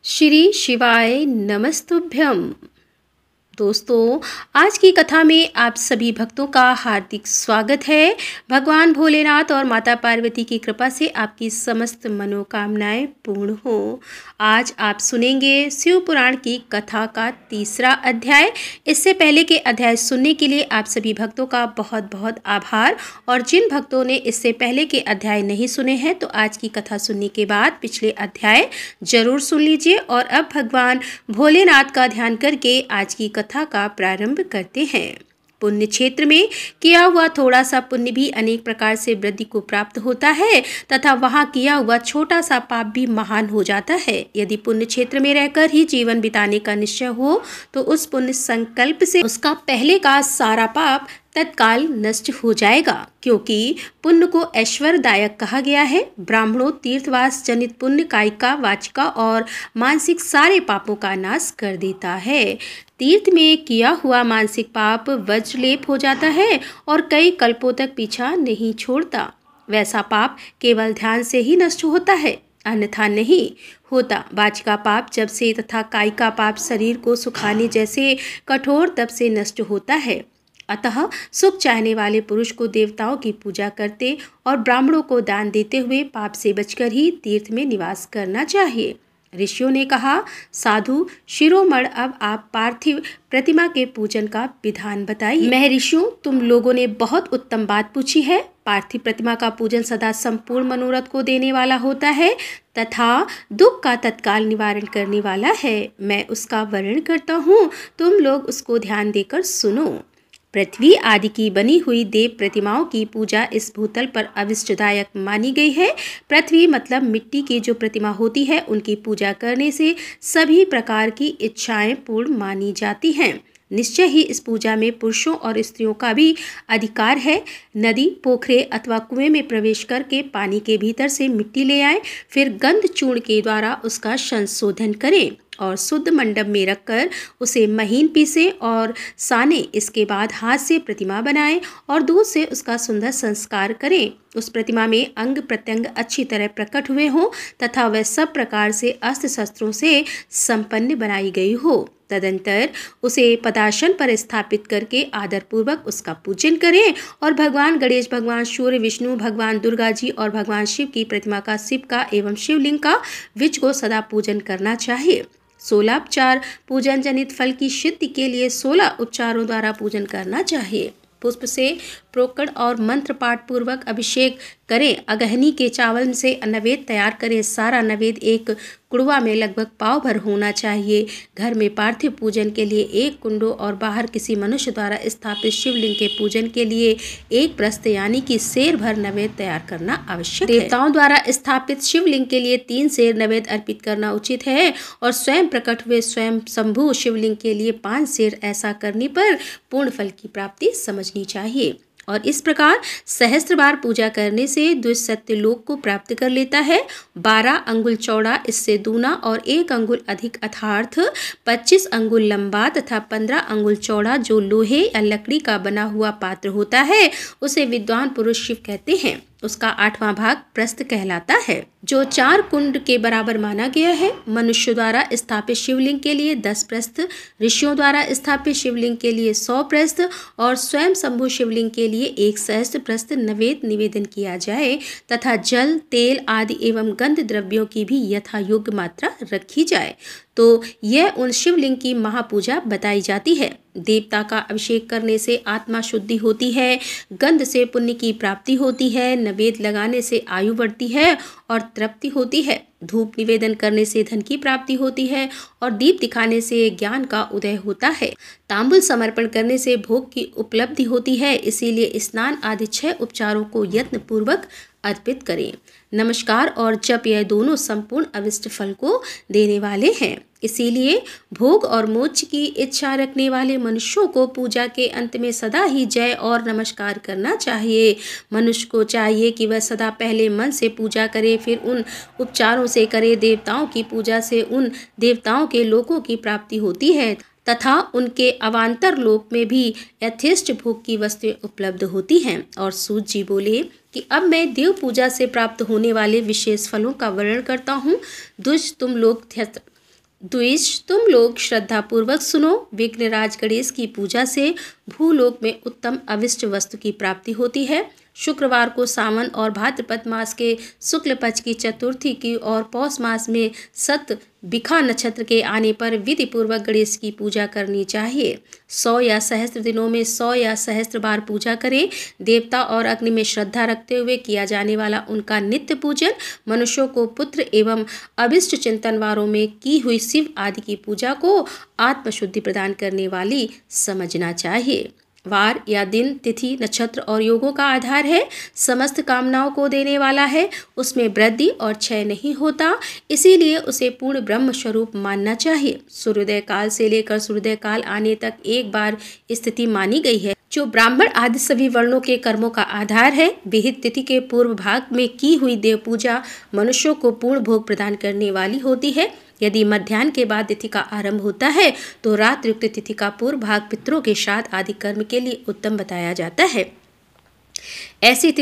श्री शिवाय नमस्तुभ्यम। दोस्तों, आज की कथा में आप सभी भक्तों का हार्दिक स्वागत है। भगवान भोलेनाथ और माता पार्वती की कृपा से आपकी समस्त मनोकामनाएं पूर्ण हो। आज आप सुनेंगे शिव पुराण की कथा का तीसरा अध्याय। इससे पहले के अध्याय सुनने के लिए आप सभी भक्तों का बहुत बहुत आभार। और जिन भक्तों ने इससे पहले के अध्याय नहीं सुने हैं तो आज की कथा सुनने के बाद पिछले अध्याय जरूर सुन लीजिए। और अब भगवान भोलेनाथ का ध्यान करके आज की कथा का प्रारंभ करते हैं। पुण्य क्षेत्र में किया हुआ थोड़ा सा पुण्य भी अनेक प्रकार से वृद्धि को प्राप्त होता है तथा वहां किया हुआ छोटा सा पाप भी महान हो जाता है। यदि पुण्य क्षेत्र में रहकर ही जीवन बिताने का निश्चय हो तो उस पुण्य संकल्प से उसका पहले का सारा पाप तत्काल नष्ट हो जाएगा, क्योंकि पुण्य को ऐश्वर्यदायक कहा गया है। ब्राह्मणों तीर्थवास जनित पुण्य कायिका, वाचिका और मानसिक सारे पापों का नाश कर देता है। तीर्थ में किया हुआ मानसिक पाप वज्रलेप हो जाता है और कई कल्पों तक पीछा नहीं छोड़ता। वैसा पाप केवल ध्यान से ही नष्ट होता है, अन्यथा नहीं होता। वाचिका पाप जब से तथा कायिका पाप शरीर को सुखाने जैसे कठोर तप से नष्ट होता है। अतः सुख चाहने वाले पुरुष को देवताओं की पूजा करते और ब्राह्मणों को दान देते हुए पाप से बचकर ही तीर्थ में निवास करना चाहिए। ऋषियों ने कहा, साधु शिरोमण, अब आप पार्थिव प्रतिमा के पूजन का विधान बताइए। महर्षियों, तुम लोगों ने बहुत उत्तम बात पूछी है। पार्थिव प्रतिमा का पूजन सदा संपूर्ण मनोरथ को देने वाला होता है तथा दुख का तत्काल निवारण करने वाला है। मैं उसका वर्णन करता हूँ, तुम लोग उसको ध्यान देकर सुनो। पृथ्वी आदि की बनी हुई देव प्रतिमाओं की पूजा इस भूतल पर अविष्टदायक मानी गई है। पृथ्वी मतलब मिट्टी की जो प्रतिमा होती है, उनकी पूजा करने से सभी प्रकार की इच्छाएं पूर्ण मानी जाती हैं। निश्चय ही इस पूजा में पुरुषों और स्त्रियों का भी अधिकार है। नदी, पोखरे अथवा कुएं में प्रवेश करके पानी के भीतर से मिट्टी ले आए, फिर गंध चूर्ण के द्वारा उसका संशोधन करें और शुद्ध मंडप में रखकर उसे महीन पीसे और साने। इसके बाद हाथ से प्रतिमा बनाएं और दूध से उसका सुंदर संस्कार करें। उस प्रतिमा में अंग प्रत्यंग अच्छी तरह प्रकट हुए हों तथा वह सब प्रकार से अस्त्र शस्त्रों से संपन्न बनाई गई हो। तदंतर उसे पदासन पर स्थापित करके आदर पूर्वक उसका पूजन करें और भगवान गणेश, भगवान सूर्य, विष्णु, भगवान दुर्गा जी और भगवान शिव की प्रतिमा का, शिव का एवं शिवलिंग का विज को सदा पूजन करना चाहिए। 16 उपचार पूजन जनित फल की सिद्धि के लिए 16 उपचारों द्वारा पूजन करना चाहिए। पुष्प से प्रोकड़ और मंत्र पाठ पूर्वक अभिषेक करें। अगहनी के चावल से नैवेद्य तैयार करें। सारा नैवेद्य एक कुड़वा में लगभग पाव भर होना चाहिए। घर में पार्थिव पूजन के लिए एक कुंडो और बाहर किसी मनुष्य द्वारा स्थापित शिवलिंग के पूजन के लिए एक प्रस्थ यानी कि सेर भर नैवेद्य तैयार करना आवश्यक है। देवताओं द्वारा स्थापित शिवलिंग के लिए 3 सेर नैवेद्य अर्पित करना उचित है और स्वयं प्रकट हुए स्वयं शंभु शिवलिंग के लिए 5 सेर। ऐसा करने पर पूर्ण फल की प्राप्ति समझनी चाहिए। और इस प्रकार सहस्त्र बार पूजा करने से द्विसत्य लोक को प्राप्त कर लेता है। 12 अंगुल चौड़ा, इससे दूना और 1 अंगुल अधिक अर्थात 25 अंगुल लंबा तथा 15 अंगुल चौड़ा जो लोहे या लकड़ी का बना हुआ पात्र होता है, उसे विद्वान पुरुष शिव कहते हैं। उसका 8वां भाग प्रस्थ कहलाता है, जो 4 कुंड के बराबर माना गया है। मनुष्य द्वारा स्थापित शिवलिंग के लिए 10 प्रस्थ, ऋषियों द्वारा स्थापित शिवलिंग के लिए 100 प्रस्थ और स्वयं शंभु शिवलिंग के लिए 1 सहस्त्र प्रस्थ नैवेद्य निवेदन किया जाए तथा जल, तेल आदि एवं गंध द्रव्यों की भी यथा योग्य मात्रा रखी जाए तो यह उन शिवलिंग की महापूजा बताई जाती है। देवता का अभिषेक करने से आत्मा शुद्धि होती है, गंध से पुण्य की प्राप्ति होती है, नैवेद्य लगाने से आयु बढ़ती है और तृप्ति होती है, धूप निवेदन करने से धन की प्राप्ति होती है और दीप दिखाने से ज्ञान का उदय होता है। तांबुल समर्पण करने से भोग की उपलब्धि होती है। इसीलिए स्नान आदि 6 उपचारों को यत्न पूर्वक अर्पित करें। नमस्कार और जप, यह दोनों संपूर्ण अविष्ट फल को देने वाले हैं। इसीलिए भोग और मोक्ष की इच्छा रखने वाले मनुष्यों को पूजा के अंत में सदा ही जय और नमस्कार करना चाहिए। मनुष्य को चाहिए कि वह सदा पहले मन से पूजा करे, फिर उन उपचारों से करे। देवताओं की पूजा से उन देवताओं के लोकों की प्राप्ति होती है तथा उनके अवान्तर लोक में भी यथेष्ट भोग की वस्तुएं उपलब्ध होती हैं। और सूत जी बोले कि अब मैं देव पूजा से प्राप्त होने वाले विशेष फलों का वर्णन करता हूँ। दुष्ट तुम लोग द्विज, तुम लोग श्रद्धा पूर्वक सुनो। विघ्नराज गणेश की पूजा से भूलोक में उत्तम अविष्ट वस्तु की प्राप्ति होती है। शुक्रवार को सावन और भाद्रपद मास के शुक्ल पक्ष की चतुर्थी की और पौष मास में सत बिखा नक्षत्र के आने पर विधि पूर्वक गणेश की पूजा करनी चाहिए। 100 या सहस्त्र दिनों में 100 या सहस्त्र बार पूजा करें। देवता और अग्नि में श्रद्धा रखते हुए किया जाने वाला उनका नित्य पूजन मनुष्यों को पुत्र एवं अभिष्ट चिंतन वारों में की हुई शिव आदि की पूजा को आत्मशुद्धि प्रदान करने वाली समझना चाहिए। वार या दिन, तिथि, नक्षत्र और योगों का आधार है, समस्त कामनाओं को देने वाला है, उसमें वृद्धि और क्षय नहीं होता, इसीलिए उसे पूर्ण ब्रह्म स्वरूप मानना चाहिए। सूर्योदय काल से लेकर सूर्योदय काल आने तक एक बार स्थिति मानी गई है, जो ब्राह्मण आदि सभी वर्णों के कर्मों का आधार है। विहित तिथि के पूर्व भाग में की हुई देव पूजा मनुष्यों को पूर्ण भोग प्रदान करने वाली होती है। यदि मध्याह्न के बाद तिथि का आरंभ होता है तो रात्रियुक्त तिथि का पूर्व भाग पितरों के श्राद्ध आदि कर्म के लिए उत्तम बताया जाता है। ऐसी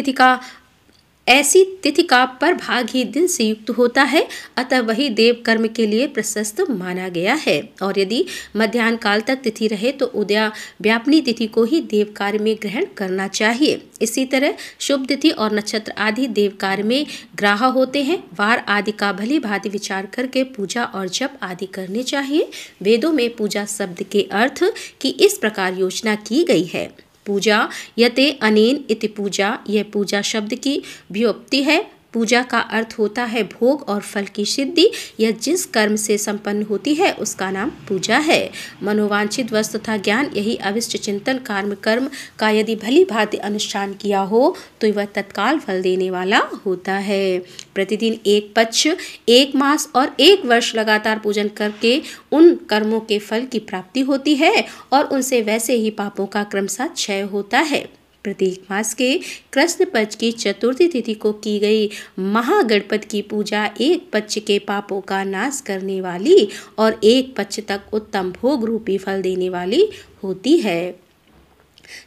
तिथि का परभाग ही दिन से युक्त होता है, अतः वही देव कर्म के लिए प्रशस्त माना गया है। और यदि मध्याह्न काल तक तिथि रहे तो उदया व्यापनी तिथि को ही देव कार्य में ग्रहण करना चाहिए। इसी तरह शुभ तिथि और नक्षत्र आदि देव कार्य में ग्राह्य होते हैं। वार आदि का भली भांति विचार करके पूजा और जप आदि करने चाहिए। वेदों में पूजा शब्द के अर्थ की इस प्रकार योजना की गई है। पूजा यते अनेन इति पूजा, यह पूजा शब्द की व्युत्पत्ति है। पूजा का अर्थ होता है भोग और फल की सिद्धि। यह जिस कर्म से संपन्न होती है उसका नाम पूजा है। मनोवांछित वस्तु तथा ज्ञान, यही अविष्ट चिंतन कर्म का यदि भली भांति अनुष्ठान किया हो तो वह तत्काल फल देने वाला होता है। प्रतिदिन एक पक्ष, एक मास और एक वर्ष लगातार पूजन करके उन कर्मों के फल की प्राप्ति होती है और उनसे वैसे ही पापों का क्रमशः क्षय होता है। प्रत्येक मास के कृष्ण पक्ष की चतुर्थी तिथि को की गई महागणपति की पूजा एक पक्ष के पापों का नाश करने वाली और एक पक्ष तक उत्तम भोग रूपी फल देने वाली होती है।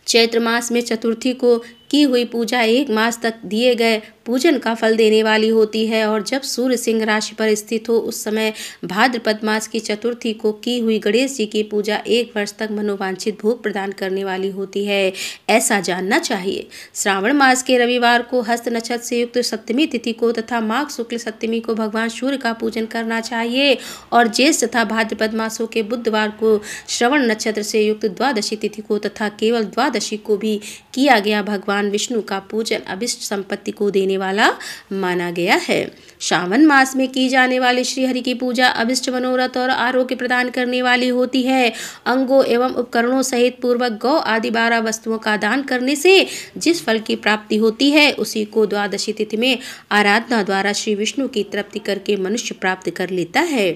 चैत्र मास में चतुर्थी को की हुई पूजा एक मास तक दिए गए पूजन का फल देने वाली होती है और जब सूर्य सिंह राशि पर स्थित हो उस समय भाद्रपद मास की चतुर्थी को की हुई गणेश जी की पूजा एक वर्ष तक मनोवांछित भोग प्रदान करने वाली होती है, ऐसा जानना चाहिए। श्रावण मास के रविवार को हस्त नक्षत्र से युक्त सप्तमी तिथि को तथा माघ शुक्ल सप्तमी को भगवान सूर्य का पूजन करना चाहिए और ज्येष्ठ तथा भाद्रपद मासों के बुधवार को श्रवण नक्षत्र से युक्त द्वादशी तिथि को तथा केवल द्वादशी को भी किया गया भगवान विष्णु का पूजन अभिष्ट संपत्ति को देने वाला माना गया है। श्रावण मास में की जाने वाली श्री हरि की पूजा अभिष्ट मनोरथ और आरोग्य प्रदान करने वाली होती है। अंगों एवं उपकरणों सहित पूर्वक गौ आदि 12 वस्तुओं का दान करने से जिस फल की प्राप्ति होती है उसी को द्वादशी तिथि में आराधना द्वारा श्री विष्णु की तृप्ति करके मनुष्य प्राप्त कर लेता है।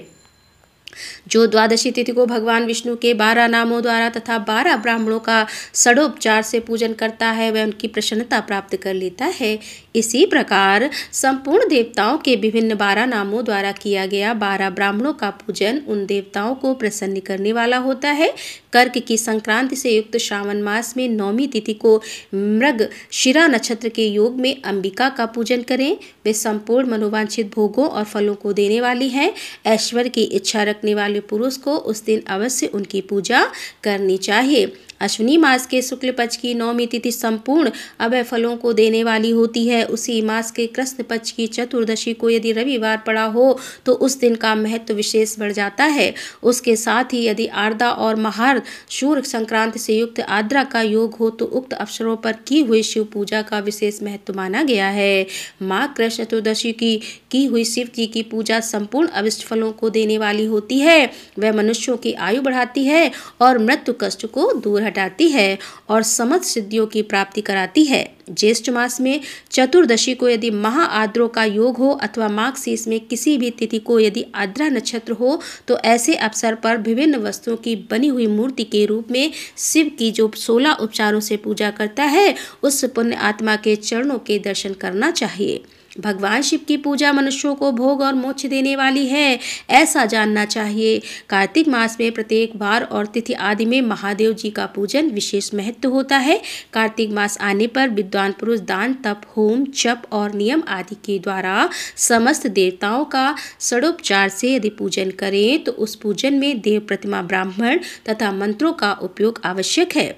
जो द्वादशी तिथि को भगवान विष्णु के 12 नामों द्वारा तथा 12 ब्राह्मणों का षडोपचार से पूजन करता है वह उनकी प्रसन्नता प्राप्त कर लेता है। इसी प्रकार संपूर्ण देवताओं के विभिन्न 12 नामों द्वारा किया गया 12 ब्राह्मणों का पूजन उन देवताओं को प्रसन्न करने वाला होता है। कर्क की संक्रांति से युक्त श्रावण मास में नौमी तिथि को मृगशिरा नक्षत्र के योग में अंबिका का पूजन करें। वे संपूर्ण मनोवांछित भोगों और फलों को देने वाली है। ऐश्वर्य की इच्छा रखने वाले पुरुष को उस दिन अवश्य उनकी पूजा करनी चाहिए। अश्विनी मास के शुक्ल पक्ष की नौमी तिथि संपूर्ण अभय फलों को देने वाली होती है। उसी मास के कृष्ण पक्ष की चतुर्दशी को यदि रविवार पड़ा हो तो उस दिन का महत्व विशेष बढ़ जाता है। उसके साथ ही यदि आर्द्रा और महार शूर संक्रांति से युक्त आर्द्रा का योग हो तो उक्त अवसरों पर की हुई शिव पूजा का विशेष महत्व माना गया है। माघ कृष्ण चतुर्दशी की हुई शिव जी की पूजा संपूर्ण अभिष्ट फलों को देने वाली होती है। वह मनुष्यों की आयु बढ़ाती है और मृत्यु कष्ट को दूर हटाती है और समस्त सिद्धियों की प्राप्ति कराती है। ज्येष्ठ मास में चतुर्दशी को यदि महा आद्रों का योग हो अथवा माघ शीष में किसी भी तिथि को यदि आद्रा नक्षत्र हो तो ऐसे अवसर पर विभिन्न वस्तुओं की बनी हुई मूर्ति के रूप में शिव की जो 16 उपचारों से पूजा करता है उस पुण्य आत्मा के चरणों के दर्शन करना चाहिए। भगवान शिव की पूजा मनुष्यों को भोग और मोक्ष देने वाली है, ऐसा जानना चाहिए। कार्तिक मास में प्रत्येक वार और तिथि आदि में महादेव जी का पूजन विशेष महत्व होता है। कार्तिक मास आने पर विद्वान पुरुष दान, तप, होम, जप और नियम आदि के द्वारा समस्त देवताओं का षडोपचार से यदि पूजन करें तो उस पूजन में देव प्रतिमा, ब्राह्मण तथा मंत्रों का उपयोग आवश्यक है।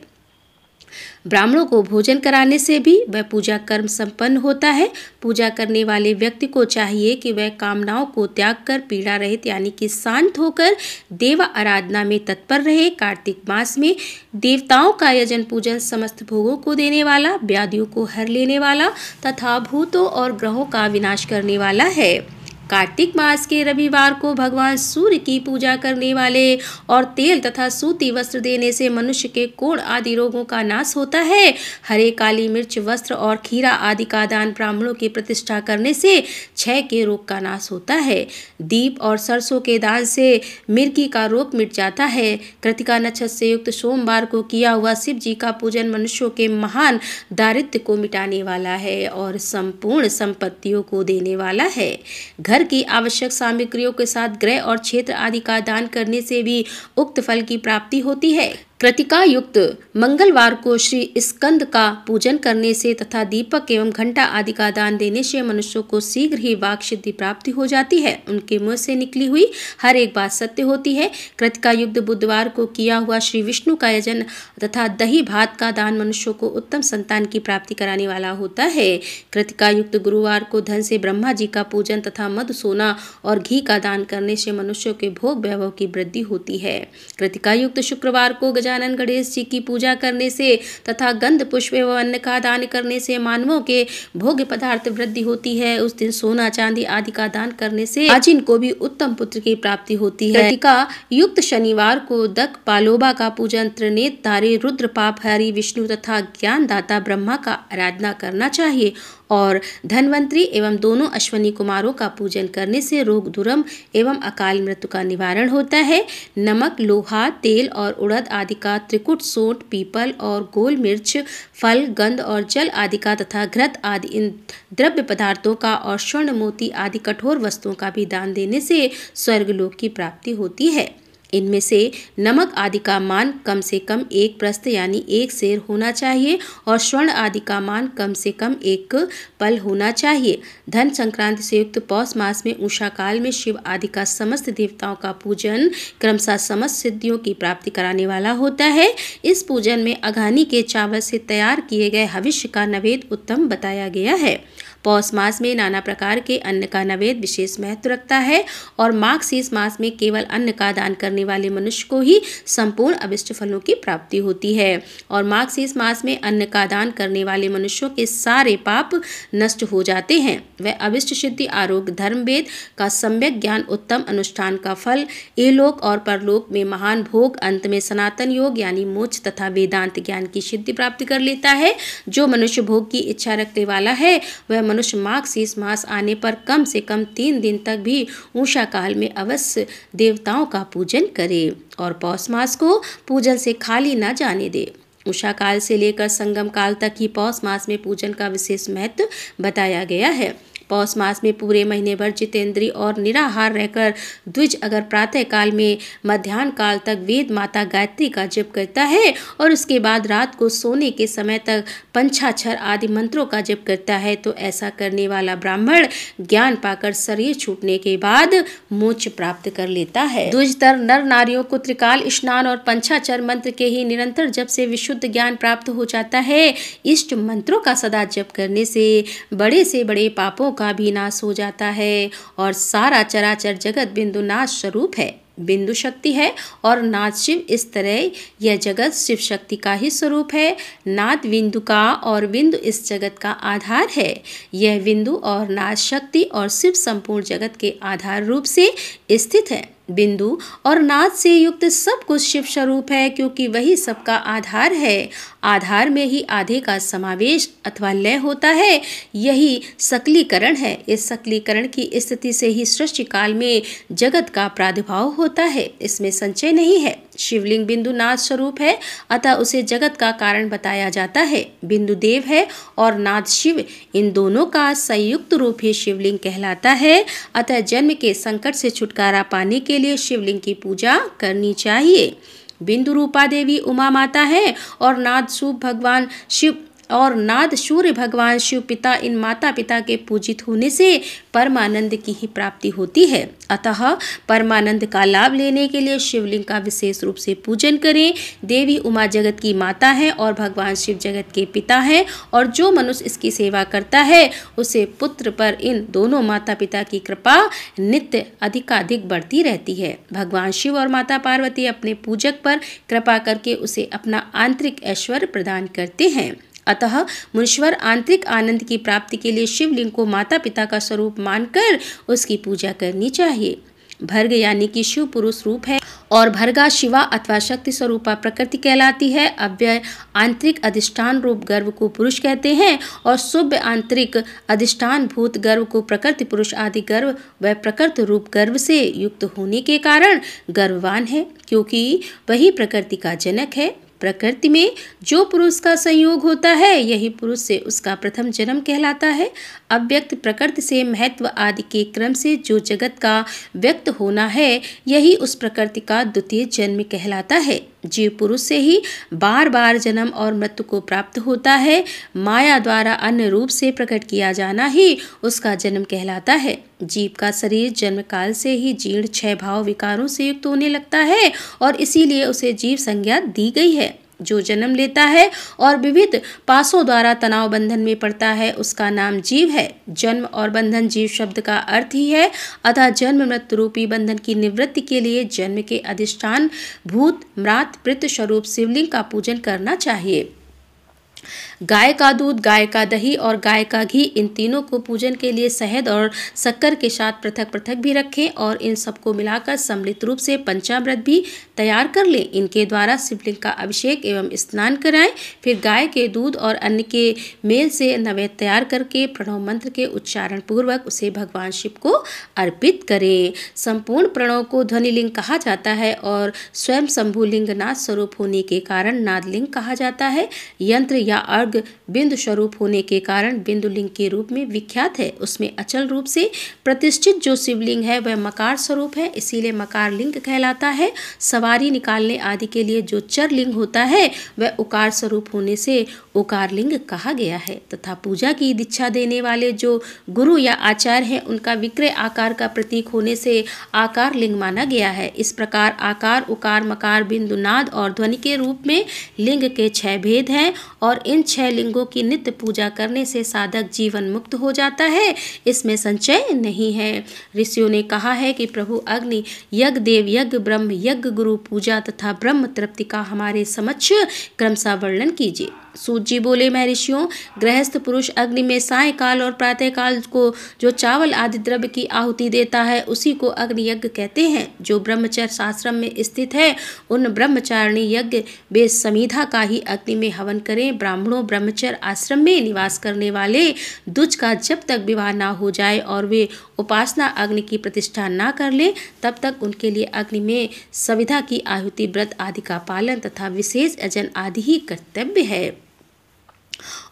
ब्राह्मणों को भोजन कराने से भी वह पूजा कर्म संपन्न होता है। पूजा करने वाले व्यक्ति को चाहिए कि वह कामनाओं को त्याग कर पीड़ा रहित यानी कि शांत होकर देव आराधना में तत्पर रहे। कार्तिक मास में देवताओं का यजन पूजन समस्त भोगों को देने वाला, व्याधियों को हर लेने वाला तथा भूतों और ग्रहों का विनाश करने वाला है। कार्तिक मास के रविवार को भगवान सूर्य की पूजा करने वाले और तेल तथा सूती वस्त्र देने से मनुष्य के कोढ़ आदि रोगों का नाश होता है। हरे, काली मिर्च, वस्त्र और खीरा आदि का दान ब्राह्मणों की प्रतिष्ठा करने से क्षय के रोग का नाश होता है। दीप और सरसों के दान से मिर्गी का रोग मिट जाता है। कृतिका नक्षत्र से युक्त सोमवार को किया हुआ शिव जी का पूजन मनुष्यों के महान दारिद्र्य को मिटाने वाला है और संपूर्ण संपत्तियों को देने वाला है। घर की आवश्यक सामग्रियों के साथ गृह और क्षेत्र आदि का दान करने से भी उक्त फल की प्राप्ति होती है। कृतिका युक्त मंगलवार को श्री स्कंद का पूजन करने से तथा दीपक एवं घंटा आदि का दान देने से मनुष्यों को शीघ्र ही वाक सिद्धि प्राप्ति हो जाती है। उनके मुंह से निकली हुई हर एक बात सत्य होती है। कृतिका युक्त बुधवार को किया हुआ श्री विष्णु का यजन तथा दही भात का दान मनुष्यों को उत्तम संतान की प्राप्ति कराने वाला होता है। कृतिका युक्त गुरुवार को धन से ब्रह्मा जी का पूजन तथा मधु, सोना और घी का दान करने से मनुष्यों के भोग वैभव की वृद्धि होती है। कृतिका युक्त शुक्रवार को गजानन गणेश जी की पूजा करने से तथा गंध, पुष्प एवं अन्न का दान करने से मानवों के भोग्य पदार्थ वृद्धि होती है। उस दिन सोना, चांदी आदि का दान करने से आजिन को भी उत्तम पुत्र की प्राप्ति होती है। कृतिका युक्त शनिवार को दक पालोबा का पूजन, त्रिनेत्र तारे, रुद्र, पापहारी विष्णु तथा ज्ञानदाता ब्रह्मा का आराधना करना चाहिए और धनवंतरी एवं दोनों अश्वनी कुमारों का पूजन करने से रोग, दुर्गम एवं अकाल मृत्यु का निवारण होता है। नमक, लोहा, तेल और उड़द आदि का, त्रिकुट, सोंठ, पीपल और गोल मिर्च, फल, गंध और जल आदि का तथा घृत आदि इन द्रव्य पदार्थों का और स्वर्ण, मोती आदि कठोर वस्तुओं का भी दान देने से स्वर्गलोक की प्राप्ति होती है। इनमें से नमक आदि का मान कम से कम 1 प्रस्थ यानी 1 सेर होना चाहिए और स्वर्ण आदि का मान कम से कम 1 पल होना चाहिए। धन संक्रांति से युक्त पौष मास में उषा काल में शिव आदि का समस्त देवताओं का पूजन क्रमशः समस्त सिद्धियों की प्राप्ति कराने वाला होता है। इस पूजन में अघानी के चावल से तैयार किए गए हविष्य का नैवेद्य उत्तम बताया गया है। पौष मास में नाना प्रकार के अन्न का नैवेद्य विशेष महत्व रखता है और माघशीर्ष मास में केवल अन्न का दान करने वाले मनुष्य को ही संपूर्ण अभिष्ट फलों की प्राप्ति होती है और माघशीर्ष मास में अन्न का दान करने वाले मनुष्यों के सारे पाप नष्ट हो जाते हैं। वह अभिष्ट सिद्धि, आरोग्य, धर्म वेद का सम्यक ज्ञान, उत्तम अनुष्ठान का फल, इहलोक और परलोक में महान भोग, अंत में सनातन योग यानी मोक्ष तथा वेदांत ज्ञान की सिद्धि प्राप्ति कर लेता है। जो मनुष्य भोग की इच्छा रखने वाला है वह मनुष्य माघशीर्ष मास आने पर कम से कम 3 दिन तक भी उषा काल में अवश्य देवताओं का पूजन करे और पौष मास को पूजन से खाली न जाने दे। उषा काल से लेकर संगम काल तक ही पौष मास में पूजन का विशेष महत्व बताया गया है। पौष मास में पूरे महीने भर जितेंद्रिय और निराहार रहकर द्विज अगर प्रातः काल में मध्याह्न काल तक वेद माता गायत्री का जप करता है और उसके बाद रात को सोने के समय तक पंचाक्षर आदि मंत्रों का जप करता है तो ऐसा करने वाला ब्राह्मण ज्ञान पाकर शरीर छूटने के बाद मोक्ष प्राप्त कर लेता है। द्विजतर नर नारियों को त्रिकाल स्नान और पंचाक्षर मंत्र के ही निरंतर जप से विशुद्ध ज्ञान प्राप्त हो जाता है। इष्ट मंत्रों का सदा जप करने से बड़े पापों का भी नाश हो जाता है और सारा चराचर जगत बिंदु नाश स्वरूप है। बिंदु शक्ति है और नाद शिव, इस तरह यह जगत शिव शक्ति का ही स्वरूप है। नाद बिंदु का और बिंदु इस जगत का आधार है। यह बिंदु और नाद शक्ति और शिव संपूर्ण जगत के आधार रूप से स्थित है। बिंदु और नाद से युक्त सब कुछ शिव स्वरूप है क्योंकि वही सबका आधार है। आधार में ही आधे का समावेश अथवा लय होता है, यही सकलीकरण है। इस सकलीकरण की स्थिति से ही सृष्टि काल में जगत का प्रादुर्भाव होता है, इसमें संचय नहीं है। शिवलिंग बिंदु नाद स्वरूप है, अतः उसे जगत का कारण बताया जाता है। बिंदु देव है और नाद शिव, इन दोनों का संयुक्त रूप ही शिवलिंग कहलाता है। अतः जन्म के संकट से छुटकारा पाने के लिए शिवलिंग की पूजा करनी चाहिए। बिंदु रूपा देवी उमा माता है और नाद सूर्य भगवान शिव पिता, इन माता पिता के पूजित होने से परमानंद की ही प्राप्ति होती है। अतः परमानंद का लाभ लेने के लिए शिवलिंग का विशेष रूप से पूजन करें। देवी उमा जगत की माता है और भगवान शिव जगत के पिता हैं, और जो मनुष्य इसकी सेवा करता है उसे पुत्र पर इन दोनों माता पिता की कृपा नित्य अधिकाधिक बढ़ती रहती है। भगवान शिव और माता पार्वती अपने पूजक पर कृपा करके उसे अपना आंतरिक ऐश्वर्य प्रदान करते हैं। अतः मुनीश्वर आंतरिक आनंद की प्राप्ति के लिए शिवलिंग को माता पिता का स्वरूप मानकर उसकी पूजा करनी चाहिए। भर्ग यानी कि शिव पुरुष रूप है और भर्गा शिवा अथवा शक्ति स्वरूपा प्रकृति कहलाती है। अव्यय आंतरिक अधिष्ठान रूप गर्व को पुरुष कहते हैं और शुभ आंतरिक अधिष्ठान भूत गर्व को प्रकृति पुरुष आदि गर्व व प्रकृति रूप गर्व से युक्त होने के कारण गर्ववान है, क्योंकि वही प्रकृति का जनक है। प्रकृति में जो पुरुष का संयोग होता है यही पुरुष से उसका प्रथम जन्म कहलाता है। अव्यक्त प्रकृति से महत्व आदि के क्रम से जो जगत का व्यक्त होना है यही उस प्रकृति का द्वितीय जन्म कहलाता है। जीव पुरुष से ही बार बार जन्म और मृत्यु को प्राप्त होता है। माया द्वारा अन्य रूप से प्रकट किया जाना ही उसका जन्म कहलाता है। जीव का शरीर जन्म काल से ही जीर्ण 6 भाव विकारों से युक्त होने लगता है और इसीलिए उसे जीव संज्ञा दी गई है। जो जन्म लेता है और विविध पासों द्वारा तनाव बंधन में पड़ता है उसका नाम जीव है। जन्म और बंधन जीव शब्द का अर्थ ही है। अतः जन्म मृत्यु रूपी बंधन की निवृत्ति के लिए जन्म के अधिष्ठान भूत म्रात प्रेत स्वरूप शिवलिंग का पूजन करना चाहिए। गाय का दूध, गाय का दही और गाय का घी, इन तीनों को पूजन के लिए शहद और शक्कर के साथ पृथक पृथक भी रखें और इन सबको मिलाकर सम्मिलित रूप से पंचामृत भी तैयार कर लें। इनके द्वारा शिवलिंग का अभिषेक एवं स्नान कराएं। फिर गाय के दूध और अन्न के मेल से नैवेद्य तैयार करके प्रणव मंत्र के उच्चारण पूर्वक उसे भगवान शिव को अर्पित करें। संपूर्ण प्रणव को ध्वनिलिंग कहा जाता है और स्वयं शंभुलिंग नाद स्वरूप होने के कारण नादलिंग कहा जाता है। यंत्र या अर्घ बिंदु स्वरूप होने के कारण बिंदुलिंग के रूप में विख्यात है। उसमें अचल रूप से प्रतिष्ठित जो शिवलिंग है वह मकार स्वरूप है, इसीलिए मकार लिंग कहलाता है। सवारी निकालने आदि के लिए जो चर लिंग होता है वह उकार स्वरूप होने से उकार लिंग कहा गया है। तथा पूजा की दीक्षा देने वाले जो गुरु या आचार्य हैं उनका विक्रय आकार का प्रतीक होने से आकार लिंग माना गया है। इस प्रकार आकार, उकार, मकार, बिंदु, नाद और ध्वनि के रूप में लिंग के 6 भेद हैं और इन 6 लिंगों की नित्य पूजा करने से साधक जीवन मुक्त हो जाता है, इसमें संशय नहीं है। ऋषियों ने कहा है कि प्रभु अग्नि यज्ञ, देव यज्ञ, ब्रह्म यज्ञ, गुरु पूजा तथा ब्रह्म तृप्ति का हमारे समक्ष क्रमशः वर्णन कीजिए। सूत जी बोले, मैं ऋषियों, गृहस्थ पुरुष अग्नि में सायंकाल और प्रातःकाल को जो चावल आदि द्रव्य की आहुति देता है उसी को अग्नि यज्ञ कहते हैं। जो ब्रह्मचर्य आश्रम में स्थित है उन ब्रह्मचारिणी यज्ञ बेद समीधा का ही अग्नि में हवन करें। ब्राह्मणों ब्रह्मचर्य आश्रम में निवास करने वाले द्विज का जब तक विवाह ना हो जाए और वे उपासना अग्नि की प्रतिष्ठा ना कर ले तब तक उनके लिए अग्नि में सविधा की आहुति, व्रत आदि का पालन तथा विशेष यजन आदि ही कर्तव्य है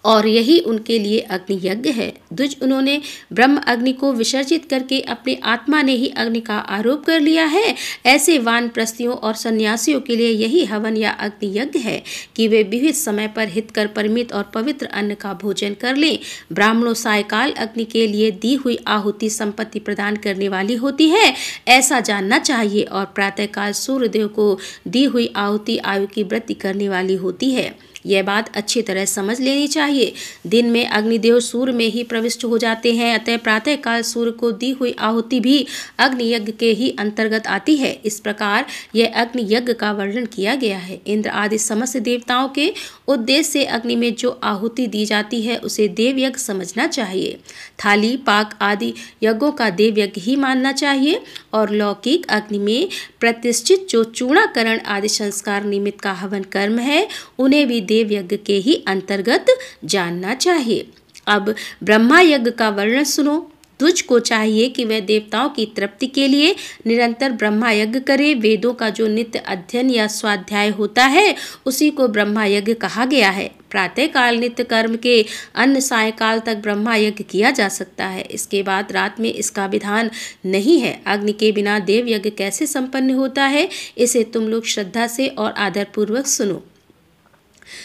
और यही उनके लिए अग्नि यज्ञ है। द्विज, उन्होंने ब्रह्म अग्नि को विसर्जित करके अपने आत्मा ने ही अग्नि का आरोप कर लिया है। ऐसे वानप्रस्थियों और सन्यासियों के लिए यही हवन या अग्नि यज्ञ है कि वे विविध समय पर हितकर परिमित और पवित्र अन्न का भोजन कर लें। ब्राह्मणों, सायकाल अग्नि के लिए दी हुई आहुति संपत्ति प्रदान करने वाली होती है, ऐसा जानना चाहिए, और प्रातःकाल सूर्यदेव को दी हुई आहुति आयु की वृद्धि करने वाली होती है। यह बात अच्छी तरह समझ लेनी चाहिए। दिन में अग्निदेव सूर्य में ही प्रविष्ट हो जाते हैं, अतः प्रातःकाल सूर्य को दी हुई आहुति भी अग्नि यज्ञ के ही अंतर्गत आती है। इस प्रकार यह अग्नि यज्ञ का वर्णन किया गया है। इंद्र आदि समस्त देवताओं के उद्देश्य से अग्नि में जो आहुति दी जाती है उसे देव यज्ञ समझना चाहिए। थाली पाक आदि यज्ञों का देव यज्ञ ही मानना चाहिए और लौकिक अग्नि में प्रतिष्ठित जो चूर्णाकरण आदि संस्कार निमित्त का हवन कर्म है उन्हें भी देव यज्ञ के ही अंतर्गत जानना चाहिए। अब ब्रह्मा यज्ञ का वर्णन सुनो। तुझको चाहिए कि वह देवताओं की तृप्ति के लिए निरंतर ब्रह्मा यज्ञ करे। वेदों का जो नित्य अध्ययन या स्वाध्याय होता है उसी को ब्रह्मा यज्ञ कहा गया है। प्रातः काल नित्य कर्म के अन्य सायकाल तक ब्रह्मा यज्ञ किया जा सकता है। इसके बाद रात में इसका विधान नहीं है। अग्नि के बिना देव यज्ञ कैसे संपन्न होता है, इसे तुम लोग श्रद्धा से और आदरपूर्वक सुनो।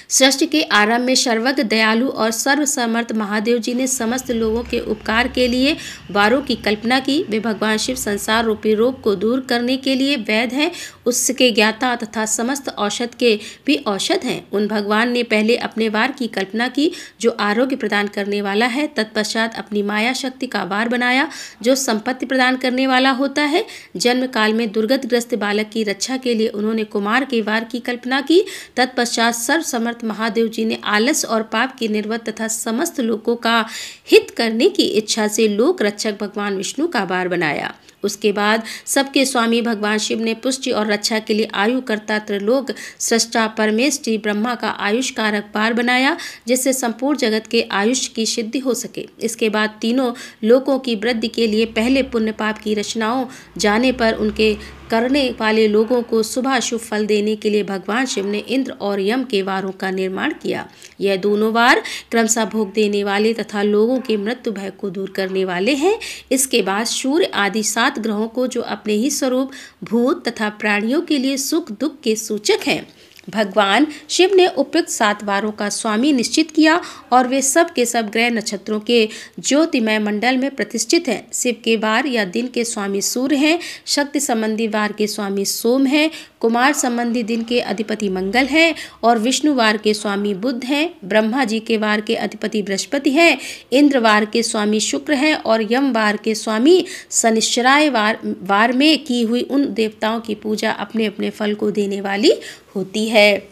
सृष्टि के आरंभ में सर्वज्ञ, दयालु और सर्वसमर्थ महादेव जी ने समस्त लोगों के उपकार के लिए वारों की कल्पना की। वे भगवान शिव संसार रूपी रोग को दूर करने के लिए वैद्य हैं, उसके ज्ञाता तथा समस्त औषध के भी औषध हैं। उन भगवान ने पहले अपने वार की कल्पना की जो आरोग्य प्रदान करने वाला है। तत्पश्चात अपनी माया शक्ति का वार बनाया जो संपत्ति प्रदान करने वाला होता है। जन्म काल में दुर्गतग्रस्त बालक की रक्षा के लिए उन्होंने कुमार के वार की कल्पना की। तत्पश्चात सर्वसमर्थ महादेव जी ने आलस और पाप की निर्वत तथा समस्त लोगों का हित करने की इच्छा से लोक रक्षक भगवान विष्णु का वार बनाया। उसके बाद सबके स्वामी भगवान शिव ने पुष्टि और रक्षा के लिए आयु कर्ता त्रिलोक सृष्टा परमेष्टि ब्रह्मा का आयुष कारक वार बनाया जिससे संपूर्ण जगत के आयुष की सिद्धि हो सके। इसके बाद तीनों लोकों की वृद्धि के लिए पहले पुण्य पाप की रचनाओं जाने पर उनके करने वाले लोगों को शुभाशुभ फल देने के लिए भगवान शिव ने इंद्र और यम के वारों का निर्माण किया। यह दोनों वार क्रमशः भोग देने वाले तथा लोगों के मृत्यु भय को दूर करने वाले हैं। इसके बाद सूर्य आदि 7 ग्रहों को जो अपने ही स्वरूप भूत तथा प्राणियों के लिए सुख दुख के सूचक हैं, भगवान शिव ने उपयुक्त 7 वारों का स्वामी निश्चित किया और वे सब के सब ग्रह नक्षत्रों के ज्योतिमय मंडल में प्रतिष्ठित हैं। शिव के वार या दिन के स्वामी सूर्य हैं, शक्ति संबंधी वार के स्वामी सोम हैं, कुमार संबंधी दिन के अधिपति मंगल हैं और विष्णु वार के स्वामी बुध हैं। ब्रह्मा जी के वार के अधिपति बृहस्पति हैं, इंद्र वार के स्वामी शुक्र हैं और यम वार के स्वामी शनिश्चराय वार में की हुई उन देवताओं की पूजा अपने अपने फल को देने वाली होती है।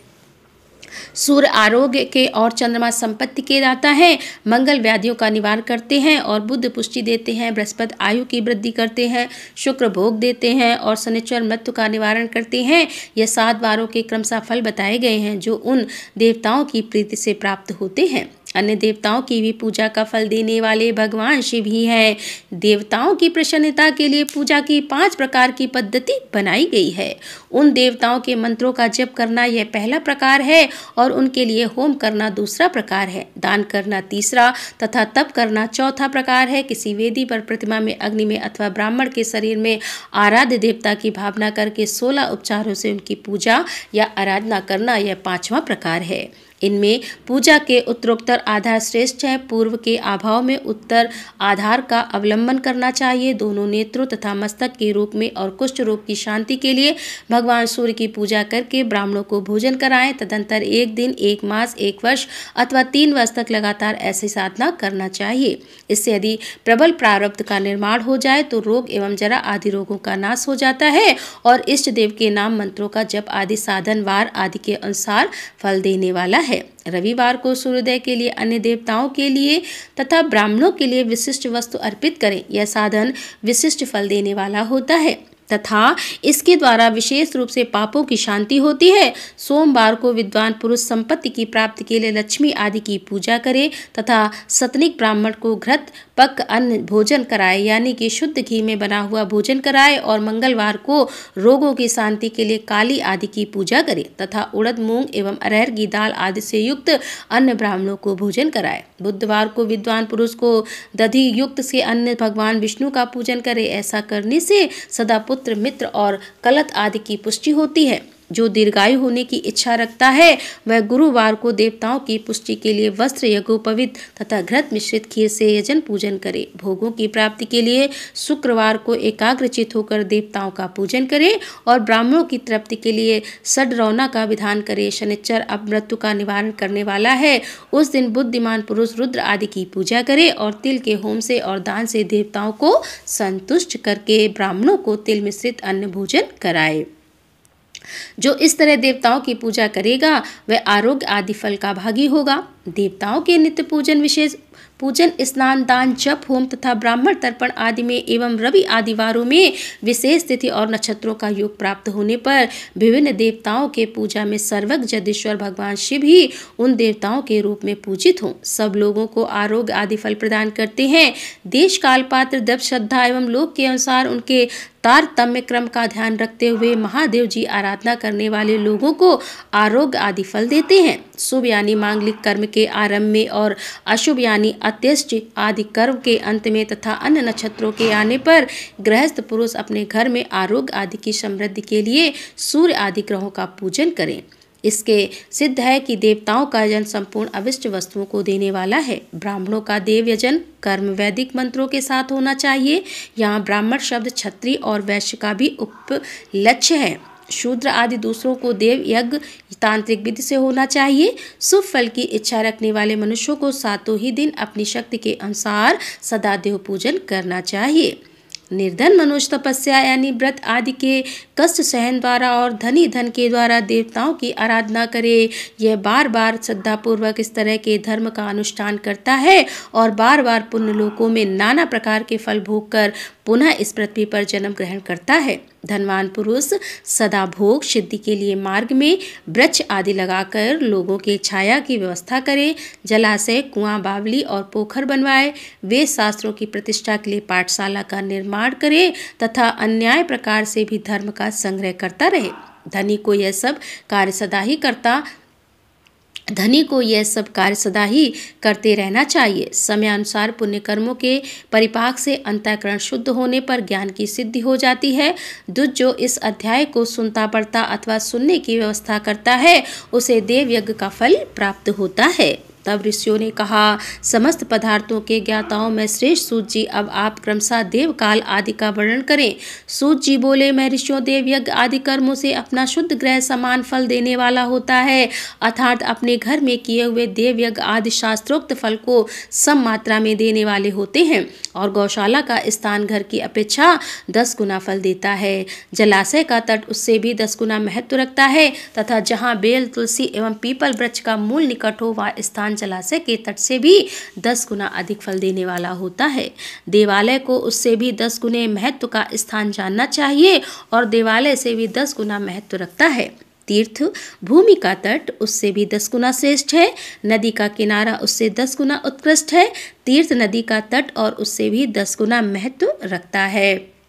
सूर्य आरोग्य के और चंद्रमा संपत्ति के दाता हैं। मंगल व्याधियों का निवारण करते हैं और बुध पुष्टि देते हैं। बृहस्पति आयु की वृद्धि करते हैं। शुक्र भोग देते हैं और शनिश्चर मृत्यु का निवारण करते हैं। यह 7 वारों के क्रमशः फल बताए गए हैं जो उन देवताओं की प्रीति से प्राप्त होते हैं। अन्य देवताओं की भी पूजा का फल देने वाले भगवान शिव ही हैं। देवताओं की प्रसन्नता के लिए पूजा की 5 प्रकार की पद्धति बनाई गई है। उन देवताओं के मंत्रों का जप करना यह पहला प्रकार है और उनके लिए होम करना दूसरा प्रकार है। दान करना तीसरा तथा तप करना चौथा प्रकार है। किसी वेदी पर प्रतिमा में अग्नि में अथवा ब्राह्मण के शरीर में आराध्य देवता की भावना करके 16 उपचारों से उनकी पूजा या आराधना करना यह 5वां प्रकार है। इनमें पूजा के उत्तरोत्तर आधार श्रेष्ठ है। पूर्व के अभाव में उत्तर आधार का अवलंबन करना चाहिए। दोनों नेत्रों तथा मस्तक के रूप में और कुष्ठ रोग की शांति के लिए भगवान सूर्य की पूजा करके ब्राह्मणों को भोजन कराएं। तदंतर 1 दिन, 1 मास, 1 वर्ष अथवा 3 वर्ष तक लगातार ऐसी साधना करना चाहिए। इससे यदि प्रबल प्रारब्ध का निर्माण हो जाए तो रोग एवं जरा आदि रोगों का नाश हो जाता है और इष्ट देव के नाम मंत्रों का जप आदि साधन वार आदि के अनुसार फल देने वाला है। रविवार को सूर्योदय के लिए अन्य देवताओं के लिए तथा ब्राह्मणों के लिए विशिष्ट वस्तु अर्पित करें। यह साधन विशिष्ट फल देने वाला होता है तथा इसके द्वारा विशेष रूप से पापों की शांति होती है। सोमवार को विद्वान पुरुष संपत्ति की प्राप्ति के लिए लक्ष्मी आदि की पूजा करे तथा सतनिक ब्राह्मण को घृत पक अन्न भोजन कराए यानी कि शुद्ध घी में बना हुआ भोजन कराए और मंगलवार को रोगों की शांति के लिए काली आदि की पूजा करे तथा उड़द, मूंग एवं अरहर की दाल आदि से युक्त अन्य ब्राह्मणों को भोजन कराए। बुधवार को विद्वान पुरुष को दधि युक्त से अन्य भगवान विष्णु का पूजन करे। ऐसा करने से सदा पुत्र, मित्र और कलत आदि की पुष्टि होती है। जो दीर्घायु होने की इच्छा रखता है वह गुरुवार को देवताओं की पुष्टि के लिए वस्त्र, यज्ञोपवीत तथा घृत मिश्रित खीर से यजन पूजन करे। भोगों की प्राप्ति के लिए शुक्रवार को एकाग्रचित होकर देवताओं का पूजन करे और ब्राह्मणों की तृप्ति के लिए षड्रौना का विधान करे। शनिश्चर अब मृत्यु का निवारण करने वाला है। उस दिन बुद्धिमान पुरुष रुद्र आदि की पूजा करे और तिल के होम से और दान से देवताओं को संतुष्ट करके ब्राह्मणों को तिल मिश्रित अन्न भोजन कराए। जो इस तरह देवताओं की पूजा करेगा वह आरोग्य आदि फल का भागी होगा। देवताओं के नित्य पूजन विशेष पूजन, स्नान, दान, जप, होम तथा ब्राह्मण तर्पण आदि में एवं रवि आदि वारों में विशेष तिथि और नक्षत्रों का योग प्राप्त होने पर विभिन्न देवताओं के पूजा में सर्वज्ञ जगदीश्वर भगवान शिव ही उन देवताओं के रूप में पूजित हों। सब लोगों को आरोग्य आदि फल प्रदान करते हैं। देश, काल, पात्र, द्रव्य, श्रद्धा एवं लोक के अनुसार उनके तारतम्य क्रम का ध्यान रखते हुए महादेव जी आराधना करने वाले लोगों को आरोग्य आदि फल देते हैं। शुभ यानी मांगलिक कर्म के आरंभ में और अशुभ यानी अंत्येष्टि आदि कर्म के अंत में तथा अन्य नक्षत्रों के आने पर गृहस्थ पुरुष अपने घर में आरोग्य आदि की समृद्धि के लिए सूर्य आदि ग्रहों का पूजन करें। इसके सिद्ध है कि देवताओं का यजन संपूर्ण अविष्ट वस्तुओं को देने वाला है। ब्राह्मणों का देव यजन कर्म वैदिक मंत्रों के साथ होना चाहिए। यहाँ ब्राह्मण शब्द क्षत्रिय और वैश्य का भी उपलक्ष्य है। शूद्र आदि दूसरों को देव यज्ञ तांत्रिक विधि से होना चाहिए। शुभ फल की इच्छा रखने वाले मनुष्यों को सातों ही दिन अपनी शक्ति के अनुसार सदा देव पूजन करना चाहिए। निर्धन मनुष्य तपस्या यानी व्रत आदि के कष्ट सहन द्वारा और धनी धन के द्वारा देवताओं की आराधना करे। यह बार बार श्रद्धापूर्वक इस तरह के धर्म का अनुष्ठान करता है और बार बार पुण्य लोकों में नाना प्रकार के फल भोग कर पुनः इस पृथ्वी पर जन्म ग्रहण करता है। धनवान पुरुष सदा भोग सिद्धि के लिए मार्ग में वृक्ष आदि लगाकर लोगों के छाया की व्यवस्था करे। जलाशय, कुआं, बावली और पोखर बनवाए। वेद शास्त्रों की प्रतिष्ठा के लिए पाठशाला का निर्माण करे तथा अन्याय प्रकार से भी धर्म का संग्रह करता रहे। धनी को यह सब कार्य सदा ही करते रहना चाहिए। समय अनुसार पुण्य कर्मों के परिपाक से अंतःकरण शुद्ध होने पर ज्ञान की सिद्धि हो जाती है। दुज जो इस अध्याय को सुनता पढ़ता अथवा सुनने की व्यवस्था करता है उसे देव यज्ञ का फल प्राप्त होता है। तब ऋषियों ने कहा, समस्त पदार्थों के ज्ञाताओं में श्रेष्ठ सूत जी, अब आप क्रमशः देव काल आदि का वर्णन करें। सूत जी बोले, मैं ऋषियों देव यज्ञ आदि कर्मों से अपना शुद्ध ग्रह समान फल देने वाला होता है, अर्थात अपने घर में किए हुए देव यज्ञ आदि शास्त्रोक्त फल को सम मात्रा में देने वाले होते हैं और गौशाला का स्थान घर की अपेक्षा 10 गुना फल देता है। जलाशय का तट उससे भी 10 गुना महत्व रखता है तथा जहाँ बेल, तुलसी एवं पीपल वृक्ष का मूल निकट हो वह स्थान जलाशय के तट से भी 10 गुना अधिक फल देने वाला होता है। देवालय को उससे भी 10 गुने महत्व का स्थान जानना चाहिए और देवालय से भी 10 गुना महत्व रखता है। तीर्थ भूमि का तट उससे भी 10 गुना श्रेष्ठ है। नदी का किनारा उससे 10 गुना उत्कृष्ट है। तीर्थ नदी का तट और उससे भी 10 गुना महत्व रखता है।